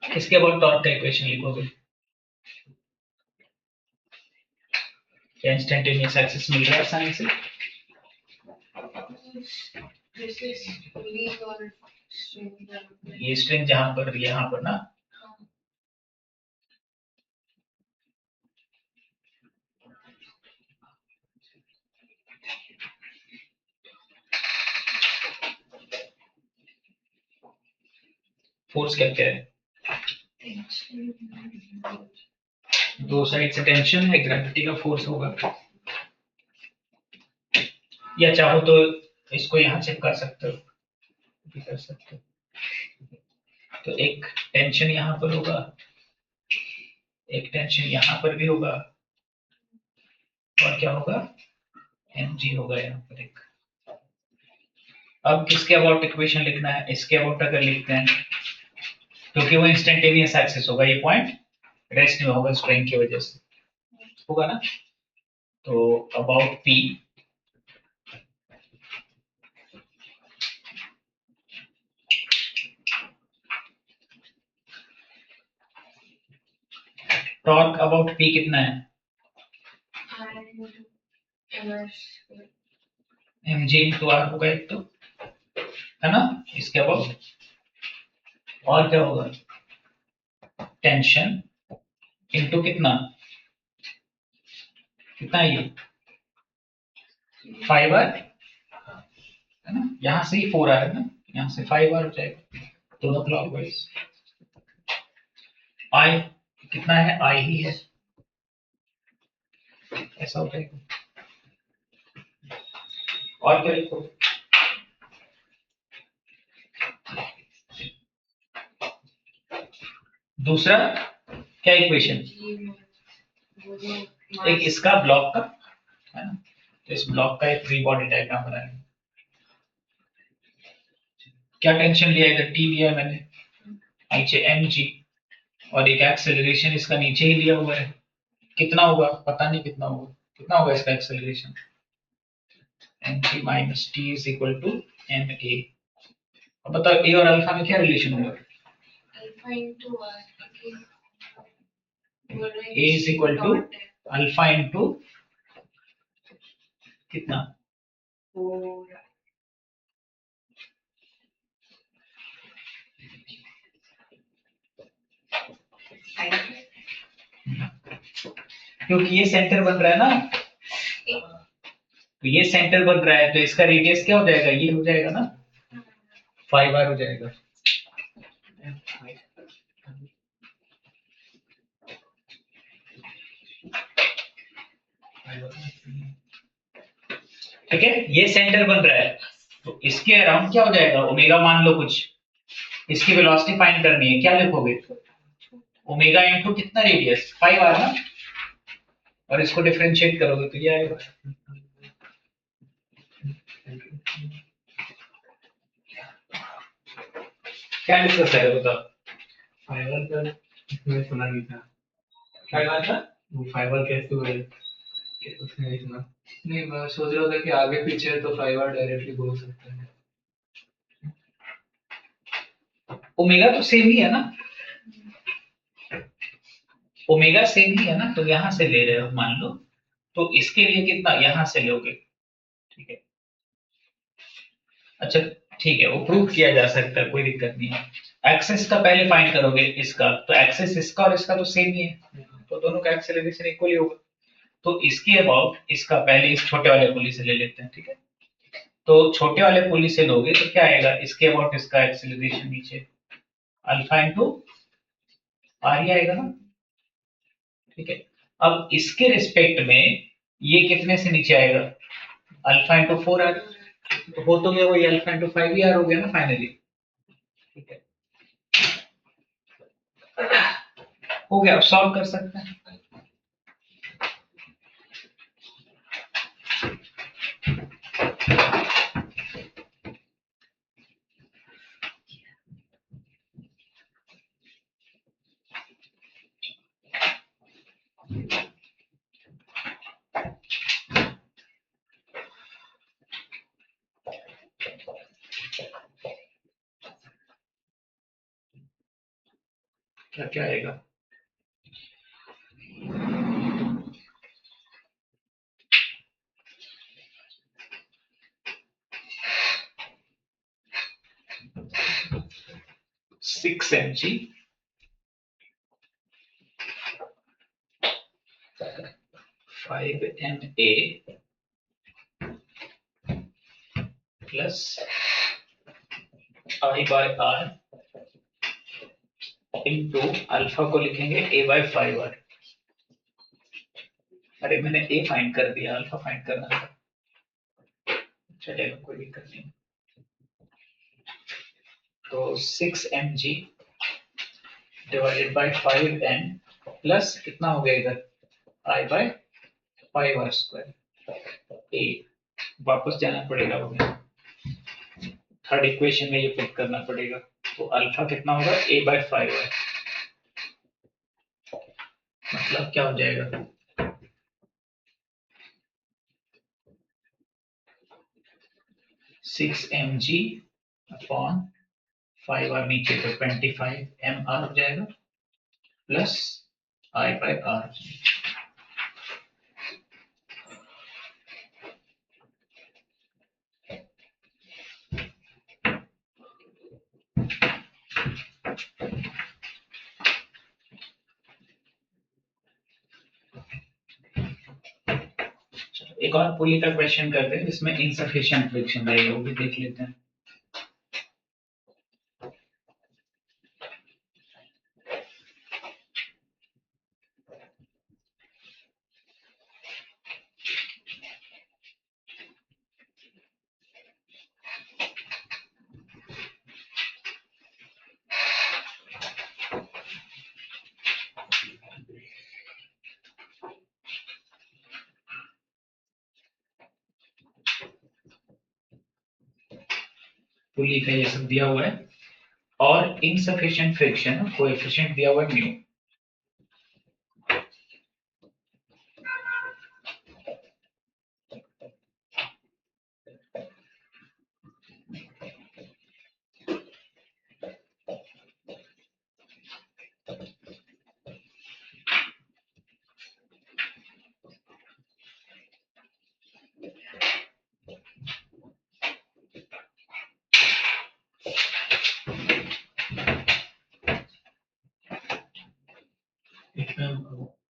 इसके अबाउट टॉर्क का इक्वेशन लिखोगे, क्या इंस्टेंटेनियस एक्सिस मिल रहा है आसानी से? This is lead or string. ये स्ट्रिंग जहां पर यहाँ पर ना, फोर्स क्या क्या है? दो साइड से टेंशन है, ग्रेविटी का फोर्स होगा, या चाहो तो इसको यहाँ चिपका सकते हो, भी कर सकते हो। तो एक टेंशन यहाँ पर होगा, एक टेंशन यहाँ पर भी होगा, और क्या होगा, mg होगा यहाँ पर एक। अब किसके अबाउट इक्वेशन लिखना है? इसके अबाउट अगर लिखते हैं, क्योंकि वो इंस्टेंटेनियस एक्सिस होगा, ये पॉइंट रेस्ट में होगा स्ट्रेन की वजह से, होगा ना। तो about p torque about p कितना है? mg इंटू r होगा एक तो, है ना। इसके अबाउट और क्या होगा, टेंशन इंटू कितना, कितना ये 5r, है ना। यहाँ से ही 4r है ना, यहाँ से 5r हो जाएगा, दोनों क्लॉकवाइज। I कितना है, I ही है, ऐसा हो जाएगा। और क्या लिखो, दूसरा क्या इक्वेशन, एक इसका ब्लॉक का, है ना। तो इस ब्लॉक का एक फ्री बॉडी डायग्राम बनाएंगे। क्या टेंशन लिया, इधर टी लिया मैंने, नीचे mg, और एक एक्सेलरेशन इसका नीचे ही लिया हुआ है, कितना होगा पता नहीं, कितना होगा, कितना होगा इसका acceleration, mg minus T is equal to ma। अब बताओ a और अल्फा में क्या रिलेशन होगा, Alpha into R. a is equal to alpha into कितना, 4. क्योंकि ये सेंटर बन रहा है ना, तो ये सेंटर बन रहा है, तो इसका रेडियस क्या हो जाएगा, ये हो जाएगा ना 5r हो जाएगा। ठीक है, ये सेंटर बन रहा है, तो इसके अराउंड क्या हो जाएगा, ओमेगा मान लो कुछ, इसकी वेलोसिटी फाइंड करनी है, क्या लिखोगे, ओमेगा इंटू कितना रेडियस 5r ना, और इसको डिफरेंशिएट करोगे तो ये आएगा। क्या डिस्कस है बताओ, फाइबर का इसमें सुना नहीं था, क्या बात था, वो फाइबर कैसे हुए उसने नहीं सुना। नहीं, मैं सोच रहा था कि आगे पीछे है तो 5r डायरेक्टली बोल सकते हैं। ओमेगा तो सेम ही है ना, ओमेगा सेम ही है ना, तो यहां से ले रहे हो मान लो, तो इसके लिए कितना यहां से लोगे, ठीक है। अच्छा ठीक है, वो प्रूव किया जा सकता है, कोई दिक्कत नहीं है। एक्सेस का पहले फाइंड करोगे इसका, तो एक्सेस इसका और इसका तो सेम ही है, तो दोनों का एक्सेलरेशन इक्वल ही होगा। तो इसके अबाउट इसका पहले इस छोटे वाले पुली से ले लेते हैं, ठीक है। तो छोटे वाले पुली से लोगे तो क्या आएगा, इसके अबाउट इसका एक्सेलरेशन नीचे अल्फा इंटू आर ही आएगा ना, ठीक है। अब इसके रिस्पेक्ट में ये कितने से नीचे आएगा, अल्फा इंटू 4r, तो हो तो गया वही अल्फा इंटू 5r हो गया ना फाइनली, ठीक है। हो गया, अब सॉल्व कर सकते हैं। क्या आएगा? Six mg 5 ma plus I by R into alpha को लिखेंगे A by 5R। अरे मैंने A फाइंड कर दिया, अल्फा फाइंड करना था। चलेगा, कोई दिक्कत नहीं। तो 6 mg divided by 5n plus कितना हो गया इधर I by 5R square. A वापस जाना पड़ेगा, हमें थर्ड इक्वेशन में ये पुट करना पड़ेगा। तो अल्फा कितना होगा? A by 5R। मतलब क्या हो जाएगा? 6 mg अपॉन 5R, नीचे तो 25 mr हो जाएगा प्लस I by R। एक और पुली का क्वेश्चन करते हैं जिसमें इनसफिशिएंट फ्रिक्शन रहेगा, वो भी देख लेते हैं। पुली का ये सब दिया हुआ है और इनसफिशिएंट फ्रिक्शन कोएफिशिएंट दिया हुआ है म्यू।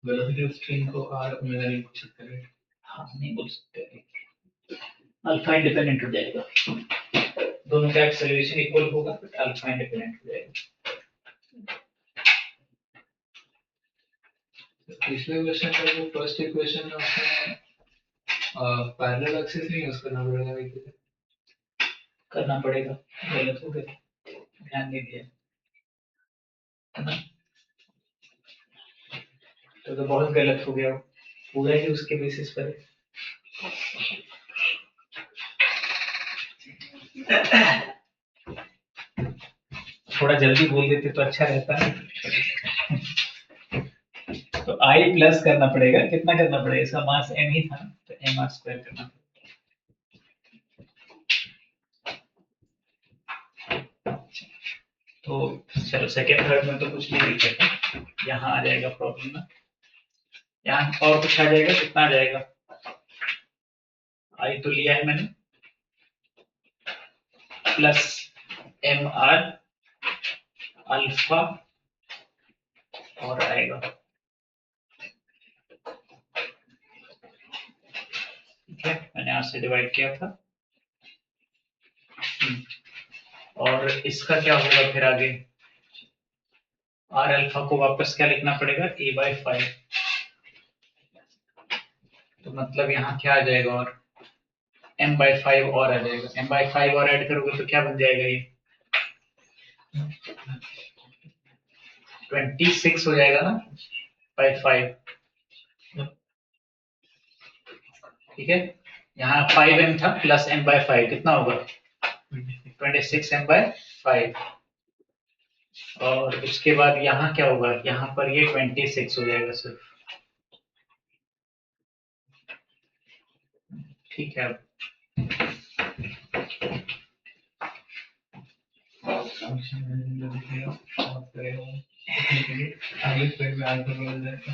वेलोसिटी ऑफ स्ट्रिंग को R ओमेगा नहीं बोल सकते हैं। हाँ, नहीं बोल सकते, अल्फा इंडिपेंडेंट हो जाएगा, दोनों का एक्सेलरेशन इक्वल होगा बट अल्फा इंडिपेंडेंट हो जाएगा। पिछले क्वेश्चन का जो फर्स्ट इक्वेशन है उसमें पैरेलल एक्सिस नहीं यूज करना पड़ेगा, देखिए करना पड़ेगा, गलत हो गया, ध्यान नहीं दिया है ना, तो बहुत गलत हो गया, पूरा ही उसके बेसिस पर है। थोड़ा जल्दी बोल देते तो अच्छा रहता है। तो I प्लस करना पड़ेगा, कितना करना पड़ेगा? इसका मास m ही था तो mr स्क्वायर करना पड़ेगा। तो चलो सेकेंड थर्ड में तो कुछ नहीं दिक्कत है, यहाँ आ जाएगा प्रॉब्लम ना, यहाँ और कुछ आ जाएगा, कितना आ जाएगा? I तो लिया है मैंने, प्लस mr अल्फा और आएगा, ठीक है, मैंने यहाँ से डिवाइड किया था। और इसका क्या होगा फिर आगे? आर अल्फा को वापस क्या लिखना पड़ेगा? A by 5। तो मतलब यहाँ क्या आ जाएगा? और m by 5 और आ जाएगा, m by 5 और ऐड करोगे तो क्या बन जाएगा? ये 26 हो जाएगा ना by 5, ठीक है। यहाँ 5m था प्लस m by 5 कितना होगा? 26m by 5। और उसके बाद यहाँ क्या होगा? यहाँ पर ये 26 हो जाएगा सिर्फ, ठीक है। आगे पेड़ में आंसर बदल जाएगा।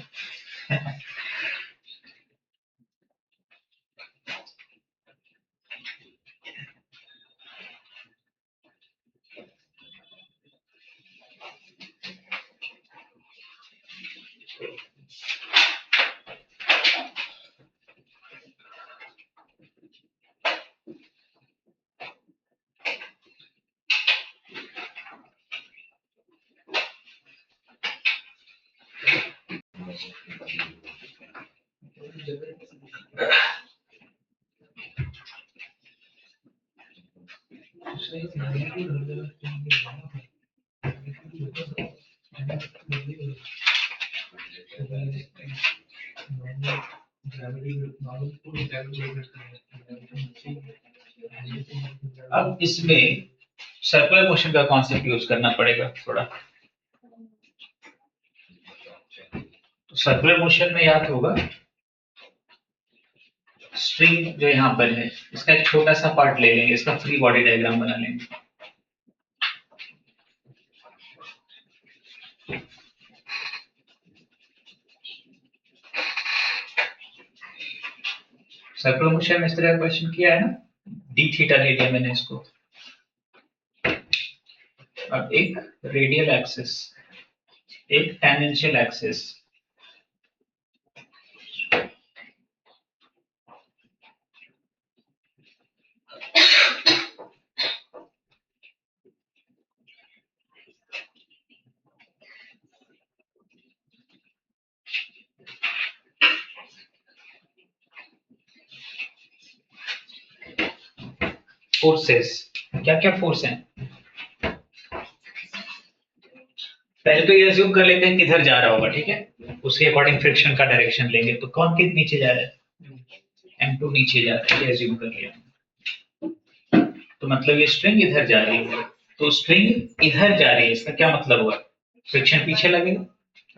अब इसमें सर्कुलर मोशन का कॉन्सेप्ट यूज करना पड़ेगा थोड़ा। तो सर्कुलर मोशन में याद होगा स्ट्रिंग जो यहाँ पर है इसका एक छोटा सा पार्ट ले लेंगे, इसका फ्री बॉडी डायग्राम बना लेंगे। सर्कुलर मोशन में इस तरह का क्वेश्चन किया है ना, डी थीटा ले लिया मैंने इसको। अब एक रेडियल एक्सिस, एक टेंजेंशियल एक्सिस, फोर्सेस, क्या क्या फोर्स हैं? पहले तो ये अज्यूम कर लेते हैं किधर जा रहा होगा, ठीक है, उसके अकॉर्डिंग फ्रिक्शन का डायरेक्शन लेंगे। तो कौन किस नीचे जा रहा है? M2 नीचे जा रहा है, ये अज्यूम कर लिया। तो मतलब ये स्ट्रिंग इधर जा रही है, तो स्ट्रिंग इधर जा रही है, इसका क्या मतलब हुआ? फ्रिक्शन पीछे लगेगा,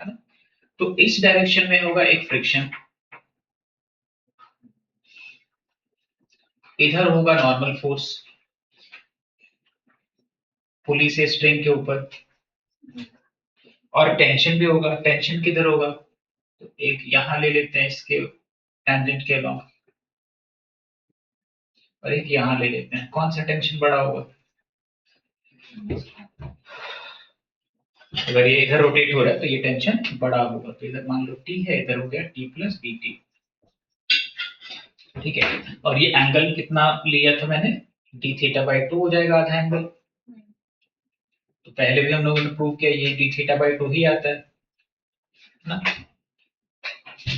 है ना? तो इस डायरेक्शन में होगा एक फ्रिक्शन, इधर होगा नॉर्मल फोर्स पुली से स्ट्रिंग के ऊपर, और टेंशन भी होगा। टेंशन किधर होगा? तो एक यहां ले लेते हैं इसके टेंजेंट के अलोंग, और एक यहां ले लेते हैं। कौन सा टेंशन बड़ा होगा? अगर ये इधर रोटेट हो रहा है तो ये टेंशन बड़ा होगा। तो इधर मान लो T है, इधर हो गया T प्लस dt, ठीक है। और ये एंगल कितना लिया था मैंने? d थीटा बाई 2 हो जाएगा आधा एंगल। तो पहले भी हम लोगों ने प्रूव किया ये d थीटा बाई 2 ही आता है ना,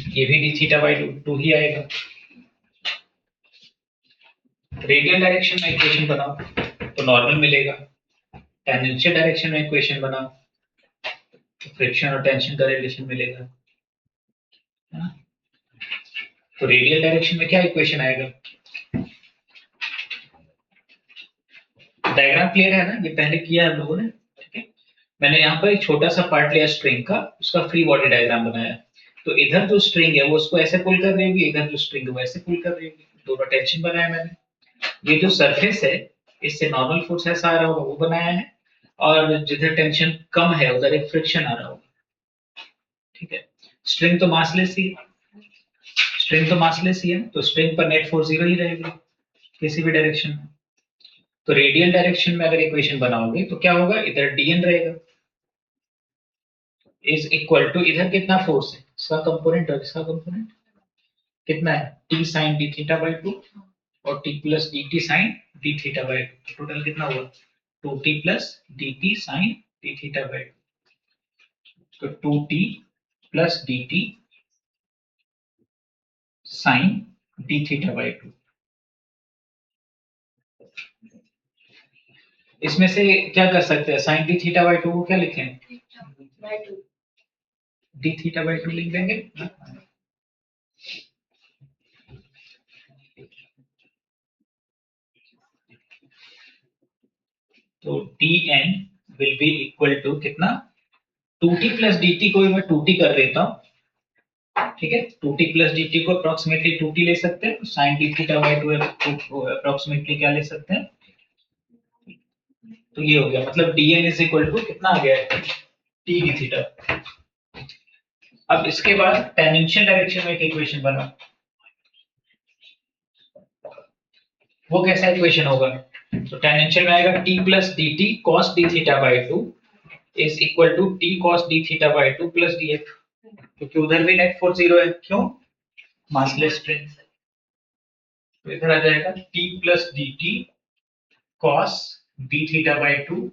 ये भी d थीटा बाई 2 ही आएगा। रेडियल डायरेक्शन में इक्वेशन बनाओ तो नॉर्मल मिलेगा, टेंजेंशियल डायरेक्शन में इक्वेशन बनाओ तो फ्रिक्शन और टेंशन का रिलेशन मिलेगा, है ना। तो रेडियल डायरेक्शन में क्या इक्वेशन आएगा? डायग्राम क्लियर है ना, ये पहले किया है हम लोगों ने, ठीक है। मैंने यहाँ पर एक छोटा सा पार्ट लिया स्ट्रिंग का, उसका फ्री बॉडी डायग्राम बनाया। तो इधर जो स्ट्रिंग है वो उसको ऐसे पुल कर रही होगी, इधर जो स्ट्रिंग है वो ऐसे पुल कर रही होगी, दोनों टेंशन बनाया मैंने। ये जो सरफेस है इससे नॉर्मल फोर्स ऐसा आ रहा होगा वो बनाया है, और जिधर टेंशन कम है उधर एक फ्रिक्शन आ रहा होगा, ठीक है। स्ट्रिंग तो मासलेस ही, स्ट्रिंग तो मासलेस ही है, तो स्ट्रिंग पर नेट फोर्स 0 ही रहेगा किसी भी डायरेक्शन में। तो रेडियल डायरेक्शन में अगर इक्वेशन बनाओगे तो क्या होगा? इधर dn रहेगा इज इक्वल टू, इधर कितना फोर्स है इसका कंपोनेंट, और इसका कंपोनेंट कितना है? t sin d theta by 2 और t plus dt sin d theta by 2, total कितना हुआ? 2t plus dt sin d theta by 2। तो 2t plus dt sin d theta by 2। इसमें से क्या कर सकते हैं? sin d थीटा बाई 2 को क्या लिखें? d थीटा बाई 2 लिख देंगे। तो dn will be equal to कितना? 2t प्लस dt को मैं 2t कर देता हूं, ठीक है। 2t प्लस dt को अप्रोक्सीमेटली 2t ले सकते हैं, sin d theta by 2 approximately क्या ले सकते हैं? तो ये हो गया, मतलब dn इज इक्वल टू कितना आ गया है? T D theta. अब इसके बाद टेंजेंशियल डायरेक्शन में एक इक्वेशन बना, वो कैसा इक्वेशन होगा? तो टेंजेंशियल में आएगा t plus D T cos D theta by two is equal to T cos D theta by two plus D F, क्योंकि उधर भी नेट फोर्स जीरो है। क्यों? Massless string. तो इधर आ जाएगा t plus D T cos D theta by two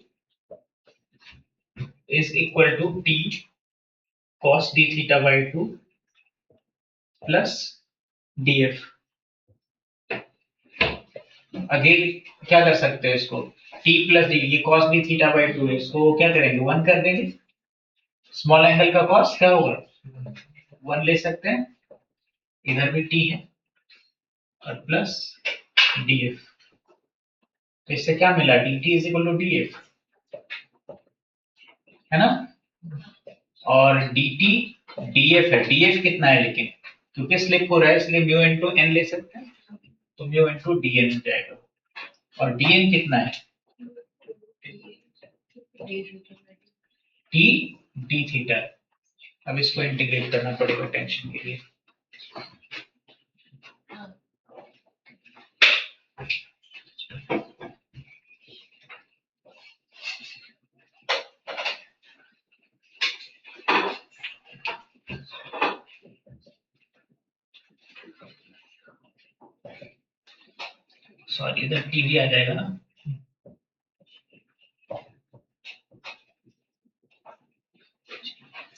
is equal to T cos D theta by two plus D F. Again क्या कर सकते हैं इसको, t प्लस डी, ये cos d theta by to है, इसको क्या करेंगे 1 कर देंगे। स्मॉल एंगल का cos क्या होगा 1 ले सकते हैं, इधर भी t है और प्लस df। तो इससे क्या मिला dt is equal to df, है ना। और dt df है, df कितना है लेकिन क्योंकि स्लिप हो रहा है इसलिए म्यू इनटू n ले सकते हैं, तो म्यू इनटू dn हो जाएगा। और dn कितना है t d थीटा। अब इसको इंटीग्रेट करना पड़ेगा टेंशन के लिए। सॉरी इधर टीवी आ जाएगा ना।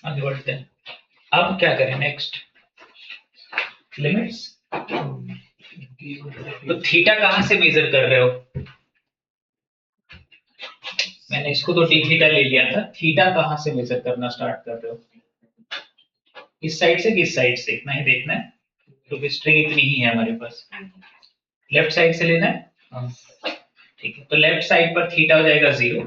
आगे बढ़ते हैं। अब क्या करें नेक्स्ट, लिमिट्स। तो थीटा कहां से मेजर कर रहे हो? मैंने इसको तो डी थीटा ले लिया था, थीटा कहां से मेजर करना स्टार्ट कर रहे हो? इस साइड से, किस साइड से, इतना ही देखना है क्योंकि स्ट्रिंग इतनी ही है हमारे पास। लेफ्ट साइड से लेना है, ठीक है। तो लेफ्ट साइड पर थीटा हो जाएगा 0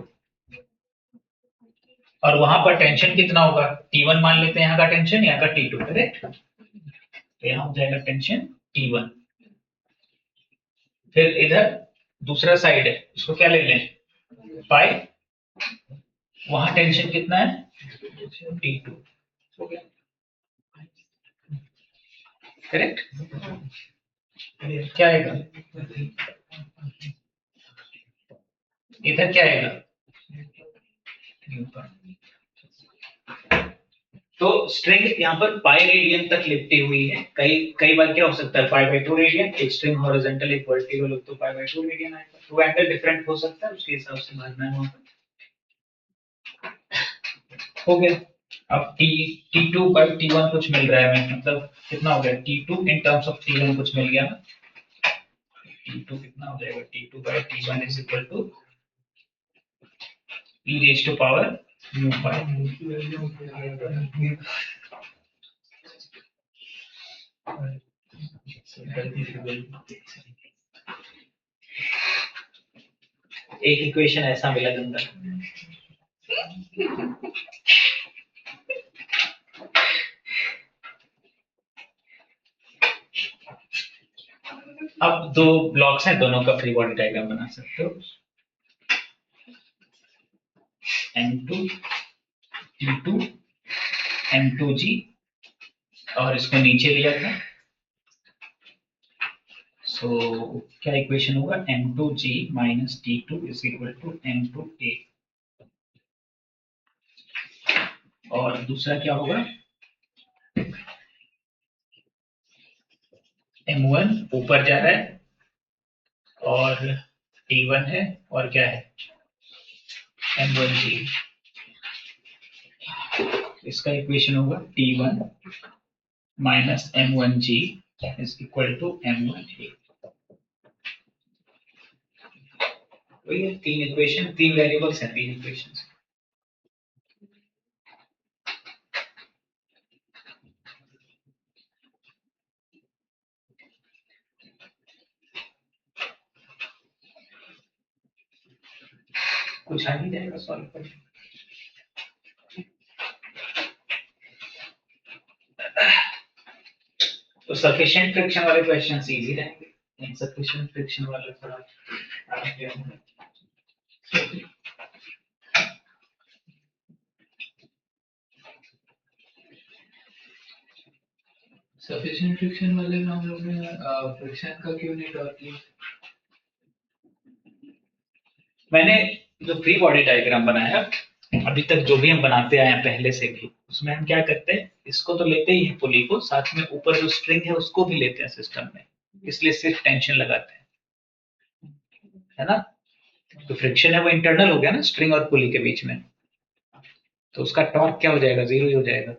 और वहां पर टेंशन कितना होगा T1 मान लेते हैं, यहाँ का टेंशन, यहाँ का T2, करेक्ट। तो यहाँ हो जाएगा टेंशन T1। फिर इधर दूसरा साइड है, इसको क्या ले लें पाई, वहां टेंशन कितना है T2, हो गया करेक्ट। क्या आएगा इधर, क्या आएगा तो स्ट्रिंग यहाँ पर पाई रेडियन तक लिपटी हुई है। कई बार क्या हो सकता है पाई बाई 2 रेडियन, एक स्ट्रिंग हॉरिजॉन्टल एक वर्टिकल हो तो पाई बाई 2 रेडियन आएगा। तो एंगल डिफरेंट हो सकता है, उसके हिसाब से भरना है वहां पर। हो गया। अब T2 बाई T1 कुछ मिल रहा है हमें, मतलब कितना हो गया T2 in terms of T1 कुछ मिल गया ना। T2 कितना हो जाएगा, T2 by T1 is equal to e raise to power mu pi. एक इक्वेशन ऐसा मिला गंदा। अब दो ब्लॉक्स हैं, दोनों का फ्री बॉडी डायग्राम बना सकते हो। M2 T2 M2G और इसको नीचे लिया था, सो क्या इक्वेशन होगा M2G minus T2 is equal to M2A। और दूसरा क्या होगा M1 ऊपर जा रहा है और T1 है और क्या है M1G। इसका इक्वेशन होगा T1 minus M1G is equal to M1A। तो ये तीन इक्वेशन, तीन वेरिएबल्स हैं, तीन इक्वेशंस। कुछ आ नहीं जाएगा सॉल्व कर। तो सफिशिएंट फ्रिक्शन वाले क्वेश्चंस इजी रहेंगे, इनसफिशिएंट फ्रिक्शन वाले थोड़ा रोटेशन फ्रिक्शन वाले में हम लोग ने फ्रिक्शन का क्यों नहीं ड्रॉ किया? मैंने जो फ्री बॉडी डायग्राम बनाया अभी तक जो भी हम बनाते आए हैं पहले से भी, उसमें हम क्या करते हैं, इसको तो लेते ही हैं पुली को, साथ में ऊपर जो स्ट्रिंग है उसको भी लेते हैं सिस्टम में, इसलिए सिर्फ टेंशन लगाते हैं, है ना। तो फ्रिक्शन है वो इंटरनल हो गया ना स्ट्रिंग और पुली के बीच में, तो उसका टॉर्क क्या हो जाएगा, जीरो ही हो जाएगा,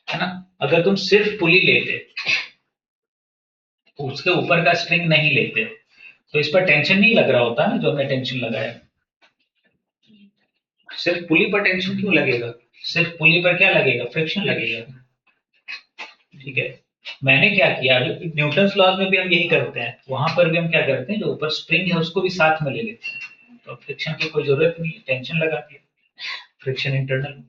है ना। अगर तुम सिर्फ पुली लेते, उसके ऊपर का स्ट्रिंग नहीं लेते, तो इस पर टेंशन नहीं लग रहा होता ना जो हमने टेंशन लगाया। सिर्फ पुली पर टेंशन क्यों लगेगा, सिर्फ पुली पर क्या लगेगा, फ्रिक्शन लगेगा, ठीक है। मैंने क्या किया, न्यूटन लॉज में भी हम यही करते हैं, वहां पर भी हम क्या करते हैं, जो ऊपर स्प्रिंग है उसको भी साथ में ले लेते हैं, तो फ्रिक्शन की कोई जरूरत नहीं है, टेंशन लगा के फ्रिक्शन इंटरनल।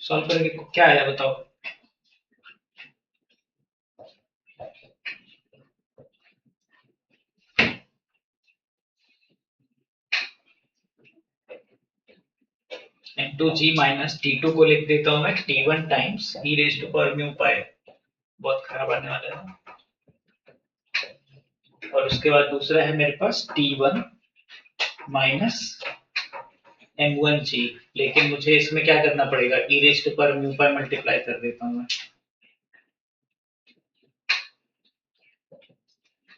सॉल्व करके क्या आया बताओ। Into g minus T two को लिख देता हूं मैं T one times e raise to power mu pi, बहुत खराब आने वाला है। और उसके बाद दूसरा है मेरे पास T one minus m one g, लेकिन मुझे इसमें क्या करना पड़ेगा, e raise to power mu pi multiply कर देता हूँ मैं,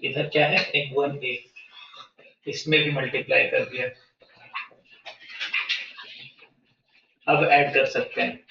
इधर क्या है एम वन ए, इसमें भी मल्टीप्लाई कर दिया, अब ऐड कर सकते हैं।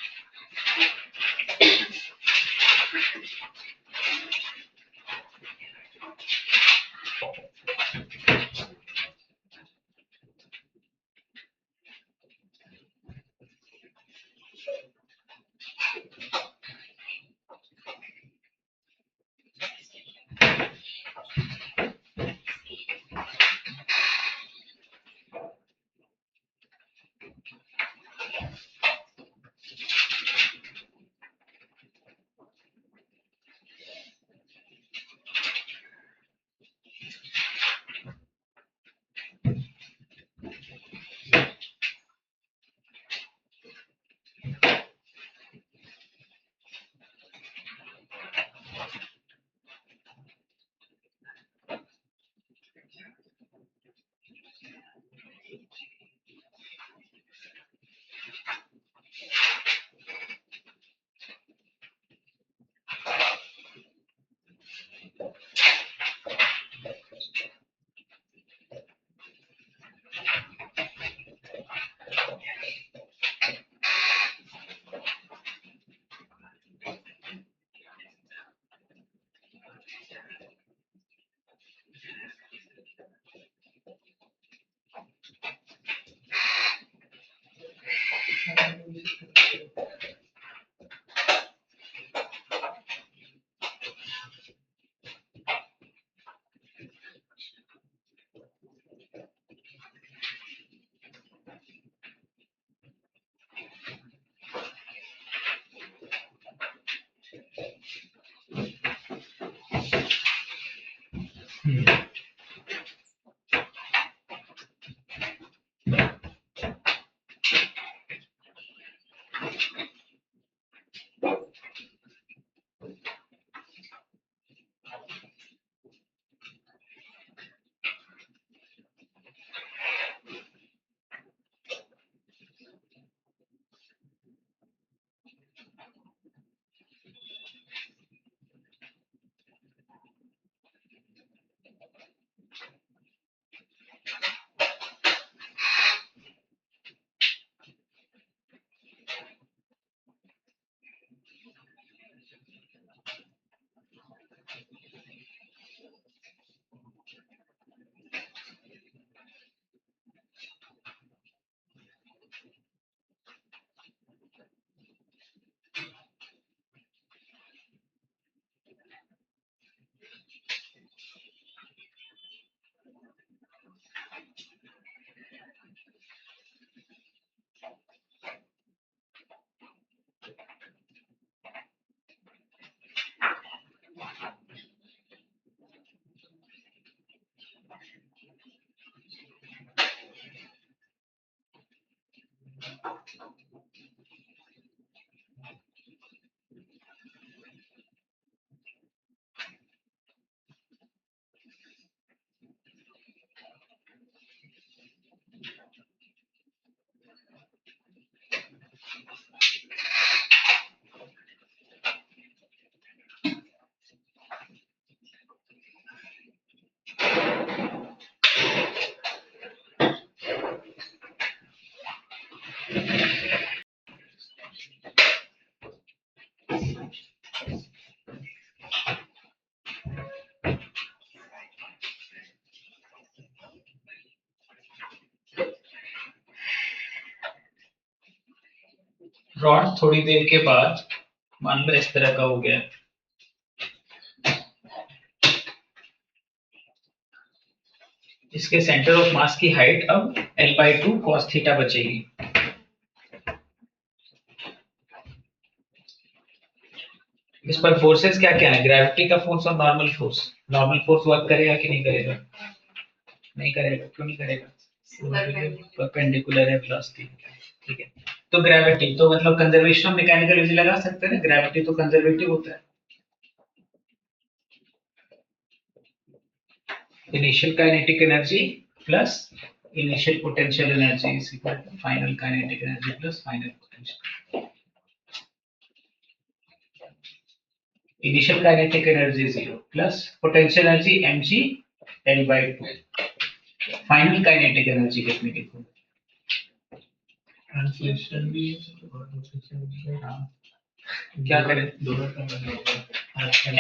रॉड थोड़ी देर के बाद मान लो इस तरह का हो गया, इसके सेंटर ऑफ मास की हाइट अब L/2 cos थीटा बचेगी। इस पर फोर्सेस क्या क्या है, ग्रेविटी का फोर्स और normal force. Normal force work करेगा कि नहीं करेगा? नहीं करेगा। क्यों नहीं करेगा? परपेंडिकुलर है वेलोसिटी। ठीक है, तो ग्रेविटी तो मतलब कंजर्वेशन ऑफ मैकेनिकल एनर्जी लगा सकते हैं ना, ग्रेविटी तो कंजर्वेटिव होता है। Initial kinetic energy plus initial potential energy is equal to final kinetic energy plus final potential. Initial kinetic energy 0 plus potential energy mg L/2। Final kinetic energy कितनी लिखूं? Translation भी और ट्रांसलेशन भी। हाँ, क्या करें? दोनों का मतलब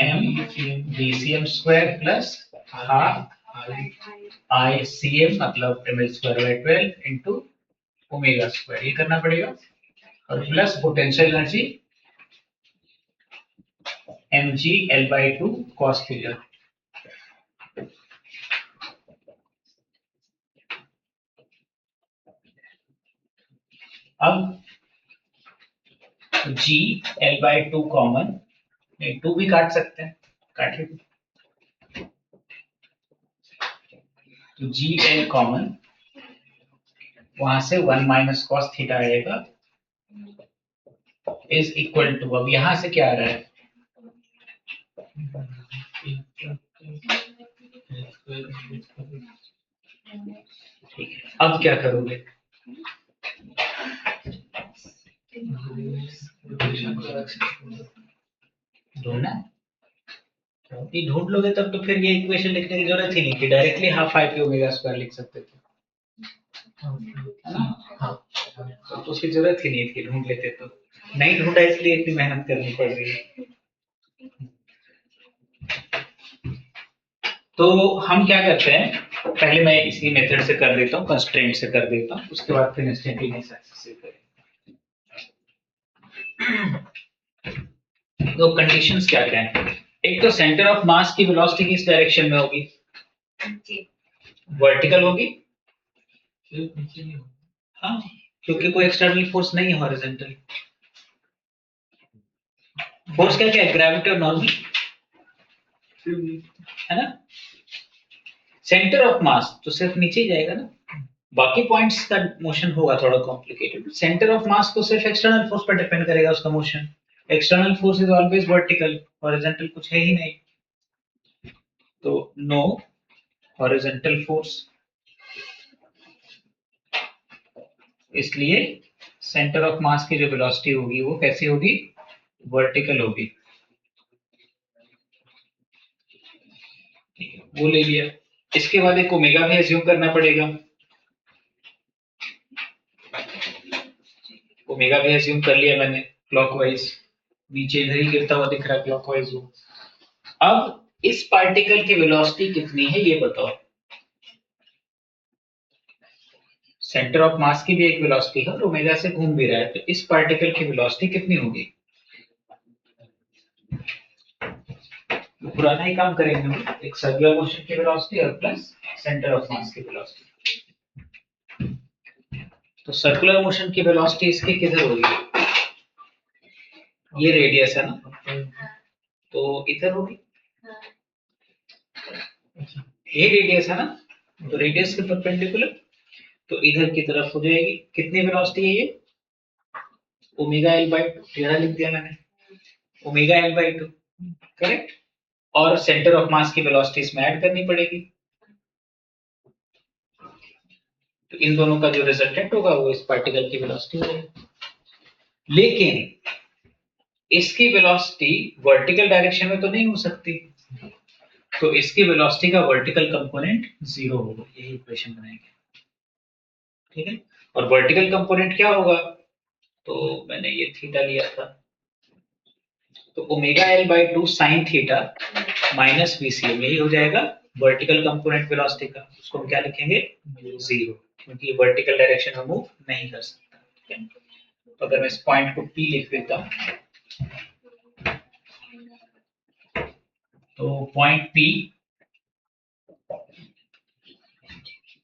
m dcm square plus half ICM मतलब mL/12 इंटू ओमेगा स्क्वायर, ये करना पड़ेगा, और plus potential energy mg L/2 cos theta. अब g L/2 कॉमन, 2 भी काट सकते हैं, काट लीजिए। तो जी एल कॉमन, वहां से 1 माइनस कॉस थीटा आएगा इज इक्वल टू, अब यहां से क्या आ रहा है? ठीक है, अब क्या करोगे? ढूंढना, ढूंढ लोगे तब तो फिर ये इक्वेशन लिखने की जरूरत ही नहीं थी, directly half I P omega square लिख सकते थे, है ना? हाँ, तो उसकी जरूरत ही नहीं थी, ढूंढ लेते तो। नहीं ढूंढा इसलिए इतनी मेहनत करनी पड़ रही है। तो हम क्या करते हैं, पहले मैं इसी मेथड से कर देता हूँ, कंस्ट्रेंट से कर देता हूँ, उसके बाद फिर इंस्टेंटेनियस एक्सिस से करेंगे। तो कंडीशंस क्या क्या हैं? एक तो सेंटर ऑफ मास की वेलोसिटी किस डायरेक्शन में होगी? वर्टिकल होगी। हाँ, क्योंकि कोई एक्सटर्नल फोर्स नहीं है, हॉरिजॉन्टल फोर्स क्या क्या है? ग्रेविटी और नॉर्मल, है ना? सेंटर ऑफ मास तो सिर्फ नीचे ही जाएगा ना, बाकी पॉइंट्स का मोशन होगा थोड़ा कॉम्प्लिकेटेड। सेंटर ऑफ मास तो सिर्फ एक्सटर्नल फोर्स पर डिपेंड करेगा उसका motion. External force is always vertical, horizontal कुछ है ही नहीं, तो नो हॉरिजॉन्टल फोर्स। इसलिए सेंटर ऑफ मास की जो वेलोसिटी होगी वो कैसी होगी? वर्टिकल होगी। वो ले लिया। इसके बाद एक ओमेगा भी एज्यूम करना पड़ेगा। ओमेगा भी एज्यूम कर लिया मैंने क्लॉकवाइज, नीचे इधर ही गिरता हुआ दिख रहा है क्लॉकवाइज वो। अब इस पार्टिकल की वेलोसिटी कितनी है ये बताओ। सेंटर ऑफ मास की भी एक वेलोसिटी है और ओमेगा से घूम भी रहा है, तो इस पार्टिकल की वेलोसिटी कितनी होगी? तो पुराना ही काम करेंगे हम, एक सर्कुलर मोशन की वेलोसिटी और प्लस सेंटर ऑफ मास की वेलोसिटी। तो सर्कुलर मोशन की वेलोसिटी इसकी किधर होगी? ये रेडियस है ना, तो इधर होगी। ये रेडियस है ना, तो रेडियस के परपेंडिकुलर, तो इधर की तरफ हो जाएगी। कितनी वेलोसिटी है ये? ओमेगा एल बाई टू टेढ़ा लिख दिया मैंने, omega L by to, correct. और सेंटर ऑफ मास की वेलोसिटी इसमें ऐड करनी पड़ेगी, तो इन दोनों का जो रिजल्टेंट होगा वो इस पार्टिकल की वेलोसिटी होगी। लेकिन इसकी वेलोसिटी वर्टिकल डायरेक्शन में तो नहीं हो सकती, तो इसकी वेलोसिटी का वर्टिकल कंपोनेंट 0 होगा, यही इक्वेशन बनाएंगे, ठीक है। और वर्टिकल कंपोनेंट क्या होगा, तो मैंने ये थीटा लिया था, तो omega L by two sine theta minus VCM, यही हो जाएगा वर्टिकल कंपोनेंट वेलोसिटी का। उसको हम क्या लिखेंगे, 0, क्योंकि ये वर्टिकल डायरेक्शन में मूव नहीं कर सकता, ठीक है। तो अगर मैं इस पॉइंट को P लिख देता हूं, तो point P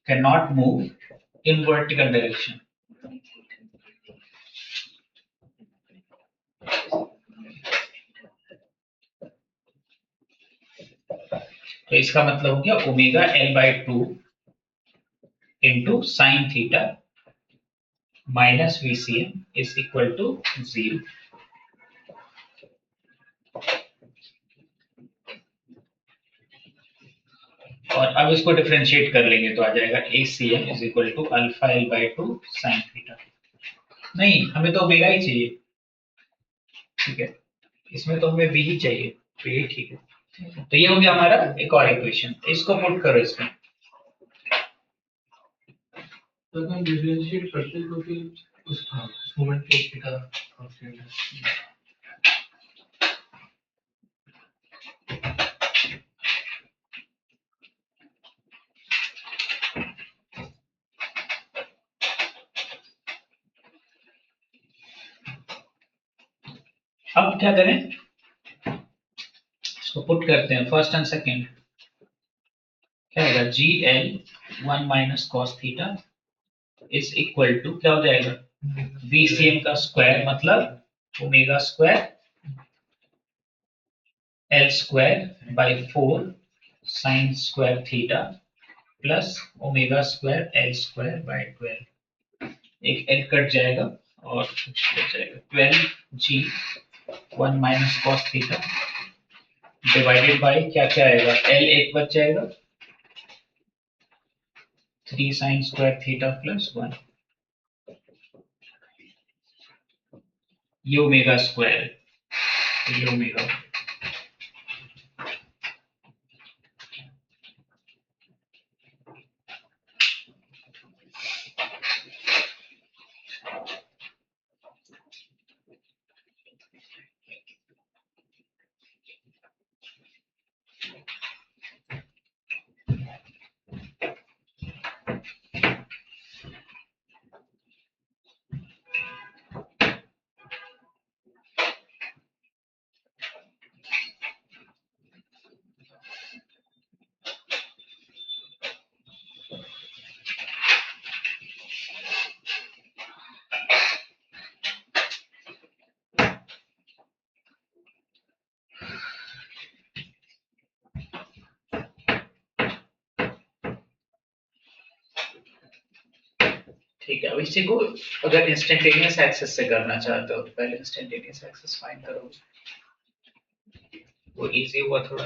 cannot move in vertical direction, तो इसका मतलब हो गया omega L by two into sine theta minus VCM is equal to 0। और अब इसको डिफरेंशिएट कर लेंगे तो आ जाएगा ACM is equal to alpha L by two sine theta. नहीं, हमें तो ओमेगा ही चाहिए, ठीक है, इसमें तो हमें B ही चाहिए, तो ये ठीक है। तो ये हो गया हमारा एक और इक्वेशन, इसको पुट करो इसमें। तो हम डिफरेंशिएट करते हैं तो फिर उस मोमेंट पे थीटा कांस्टेंट है। अब क्या करें, इसको पुट करते हैं फर्स्ट एंड सेकेंड, क्या होगा GL 1 minus cos theta is equal to क्या हो जाएगा VCM का स्क्वायर मतलब omega square L square by 4 sine square theta plus omega square L square by 12, एक L कट जाएगा और कुछ बच जाएगा 12G 1 minus cos theta divided by क्या क्या आएगा, L एक बच जाएगा 3 साइन स्क्वायर थीटा प्लस 1, ये ओमेगा स्क्वायर है, तो ये ओमेगा। ठीक है, अब इसी को अगर इंस्टेंटेनियस एक्सेस से करना चाहते हो तो पहले इंस्टेंटेनियस एक्सेस फाइंड करोगे, वो इजी हुआ थोड़ा।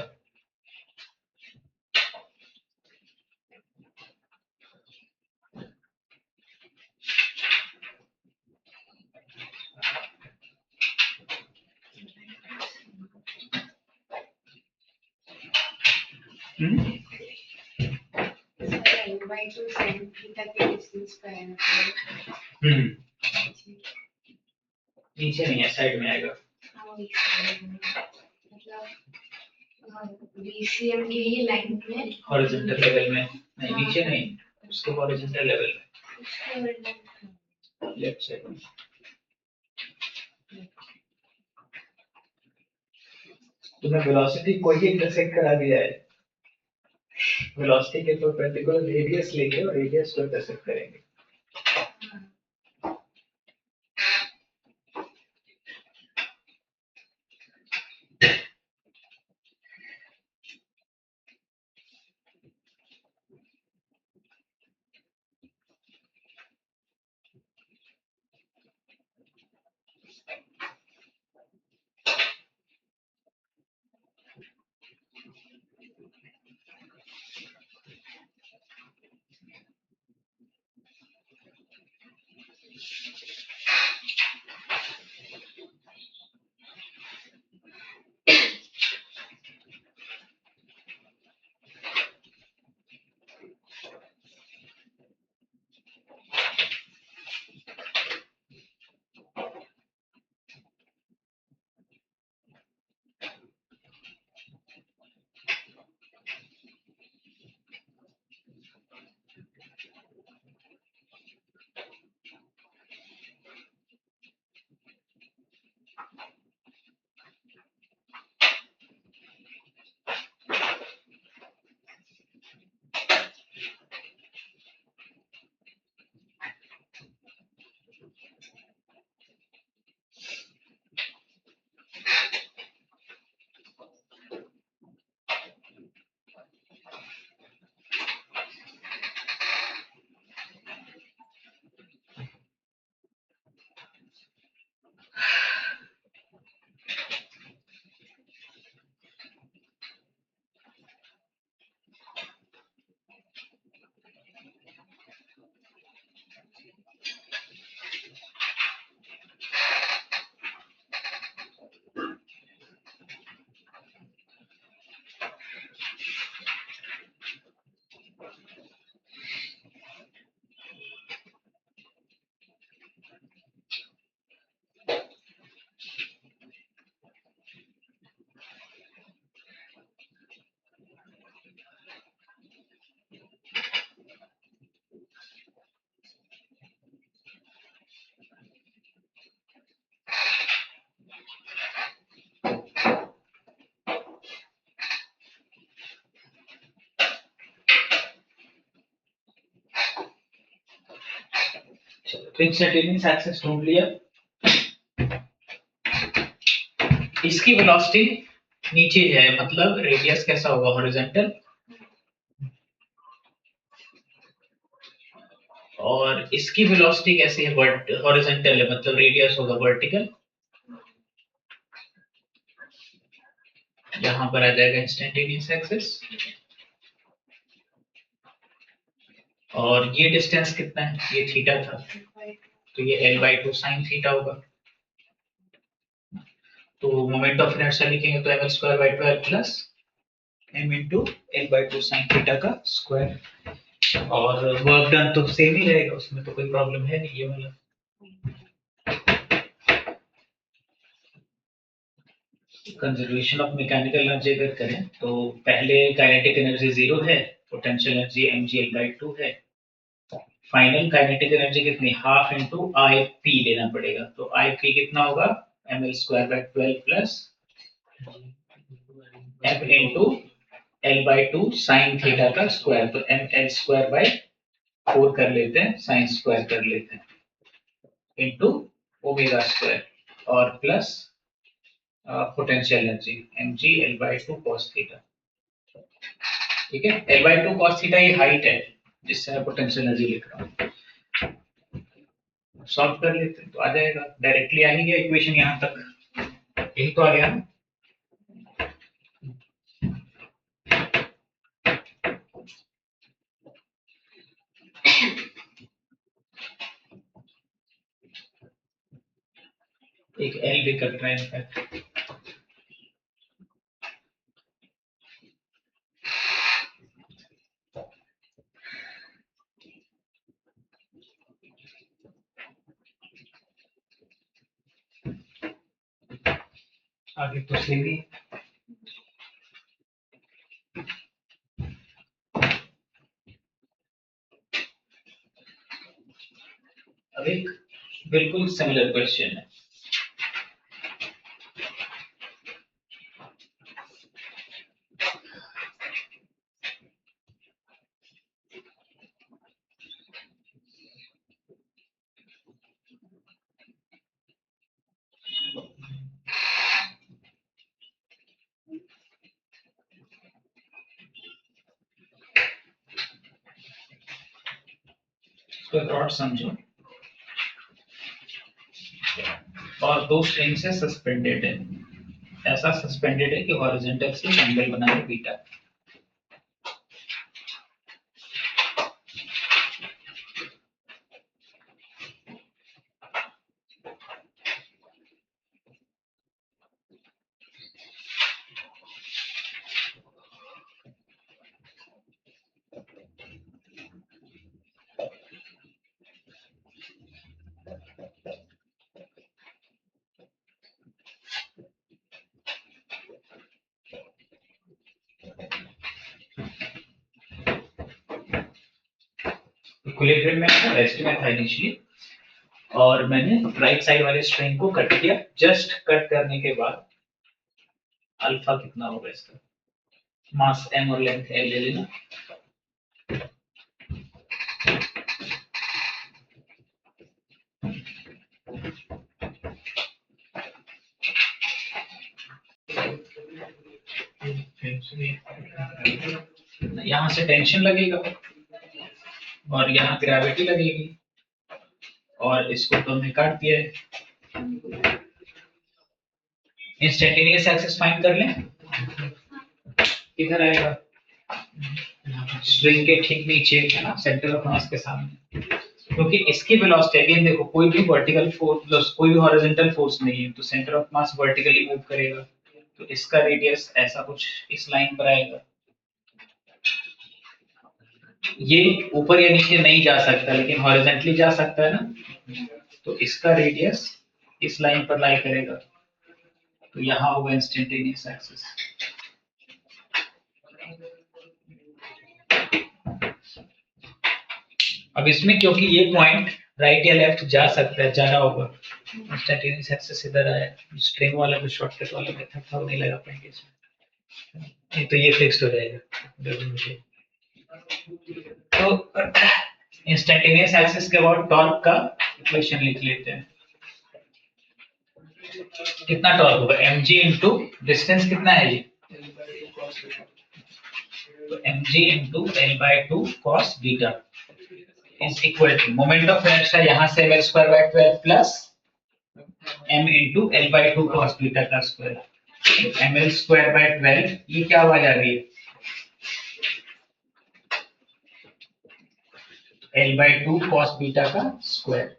नीचे नहीं है, साइड में आएगा, BCM की ही लाइन में हॉरिजॉन्टल लेवल में, नहीं नीचे नहीं, उसके हॉरिजॉन्टल लेवल में लेफ्ट साइड में। तुम्हें वेलोसिटी को ही इंटरसेक्ट करा दिया है, वेलोसिटी के परपेंडिकुलर रेडियस लेके और रेडियस को इंटरसेक्ट करेंगे। तो इंस्टेंटेनियस एक्सिस ढूंढ लिया। इसकी वेलोसिटी नीचे है, मतलब रेडियस कैसा होगा, हॉरिजॉन्टल, और इसकी वेलोसिटी कैसी है, हॉरिजॉन्टल है, मतलब रेडियस होगा वर्टिकल। यहां पर आ जाएगा इंस्टेंटेनियस एक्सिस, और ये डिस्टेंस कितना है, ये थीटा था, तो ये L/2 sin थीटा होगा। तो मोमेंट ऑफ इनर्शिया लिखेंगे तो ml²/12 plus m into L/2 sin theta का स्क्वायर। और वर्क डन तो सेम ही रहेगा, उसमें तो कोई प्रॉब्लम है नहीं, ये वाला। कंजर्वेशन ऑफ मैकेनिकल एनर्जी अगर करें तो पहले काइनेटिक एनर्जी 0 है, पोटेंशियल एनर्जी mg/2 है, फाइनल काइनेटिक एनर्जी कितनी, हाफ इंटू IP लेना पड़ेगा। तो IP कितना होगा, ml²/12 plus m into L/2 sin theta का स्क्वायर। तो ml²/4 कर लेते हैं, sin स्क्वायर कर लेते हैं, इंटू ओमेगा स्क्वायर, और plus potential energy mg L/2 cos theta. ठीक है, L/2 cos थीटा ये हाइट है जिससे मैं पोटेंशियल एनर्जी लिख रहा हूँ। सॉल्व कर लेते हैं तो आ जाएगा, डायरेक्टली आ ही गया इक्वेशन यहाँ तक, यही तो आ गया ना। एक एल भी कट रहा है इनफैक्ट। आगे तो सेम ही। अब एक बिल्कुल सिमिलर क्वेश्चन है। इसको थॉट समझो, और दो स्ट्रिंग से सस्पेंडेड है, ऐसा सस्पेंडेड है कि हॉरिजॉन्टल से एंगल बना है बीटा। इक्विलिब्रियम में रेस्ट में था इनिशियली, और मैंने राइट साइड वाले स्ट्रिंग को कट किया। जस्ट कट करने के बाद अल्फा कितना होगा इसका, मास m और लेंथ l ले लेना। यहाँ से टेंशन लगेगा और यहाँ ग्रेविटी लगेगी, और इसको तो हमने काट दिया है। इंस्टेंटेनियस एक्सिस फाइंड कर लें, किधर आएगा, स्ट्रिंग के ठीक नीचे है ना, सेंटर ऑफ मास के सामने। क्योंकि इसकी वेलोसिटी अगेन देखो, कोई भी वर्टिकल फोर्स, कोई भी हॉरिजॉन्टल फोर्स नहीं है, तो centre of mass vertically move करेगा, तो इसका रेडियस ऐसा कुछ इस लाइन पर आएगा। ये ऊपर या नीचे नहीं जा सकता, लेकिन हॉरिजॉन्टली जा सकता है ना, तो इसका रेडियस इस लाइन पर लाई करेगा, तो यहाँ होगा इंस्टेंटेनियस एक्सिस। अब इसमें क्योंकि ये पॉइंट राइट या लेफ्ट जा सकता है, जाना होगा, इंस्टेंटेनियस एक्सिस इधर आया, स्ट्रिंग वाला जो शॉर्टकट वाला मेथड था वो नहीं लगा पाएंगे इसमें, नहीं तो ये फिक्स्ड हो जाएगा। तो इंस्टेंटेनियस एक्सिस के बाद टॉर्क का इक्वेशन लिख लेते हैं। कितना टॉर्क होगा, mg इंटू डिस्टेंस कितना है ये, तो mg into l/2 cos beta is equal to moment of inertia यहाँ से ml² plus m into l/2 cos beta का स्क्वायर, ml²/12 ये क्या आवाज आ रही है, l/2 cos बीटा का स्क्वायर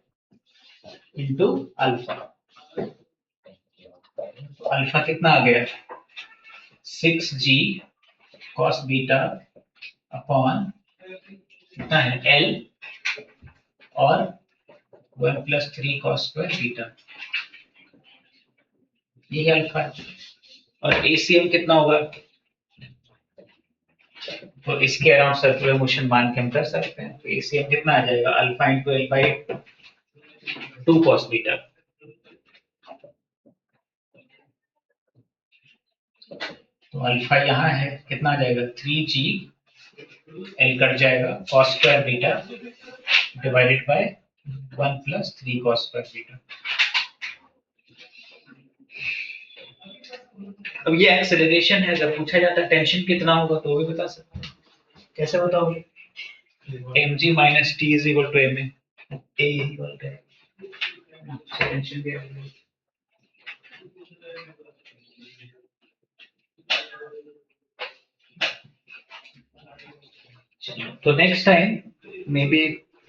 इंटू अल्फा। अल्फा कितना आ गया, 6g cos बीटा अपॉन कितना है l और 1 + 3 cos स्क्वायर बीटा, ये है अल्फा। और ACM कितना होगा, तो इसके अराउंड सर्कुलर मोशन मान के हम कर सकते हैं, तो ACM कितना आ जाएगा, alpha into l/2 cos beta. तो अल्फा यहाँ है, कितना आ जाएगा 3g, l कट जाएगा, cos square beta divided by 1 + 3 cos square beta. अब ये एक्सेलरेशन है, जब पूछा जाता है टेंशन कितना होगा तो वो भी बता सकते हैं। कैसे बताओगे, mg - t = ma, a यही बात है, टेंशन क्या है। तो नेक्स्ट टाइम मे बी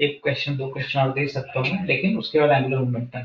एक क्वेश्चन 2 क्वेश्चन और दे सकता हूँ, लेकिन उसके बाद एंगुलर मोमेंटम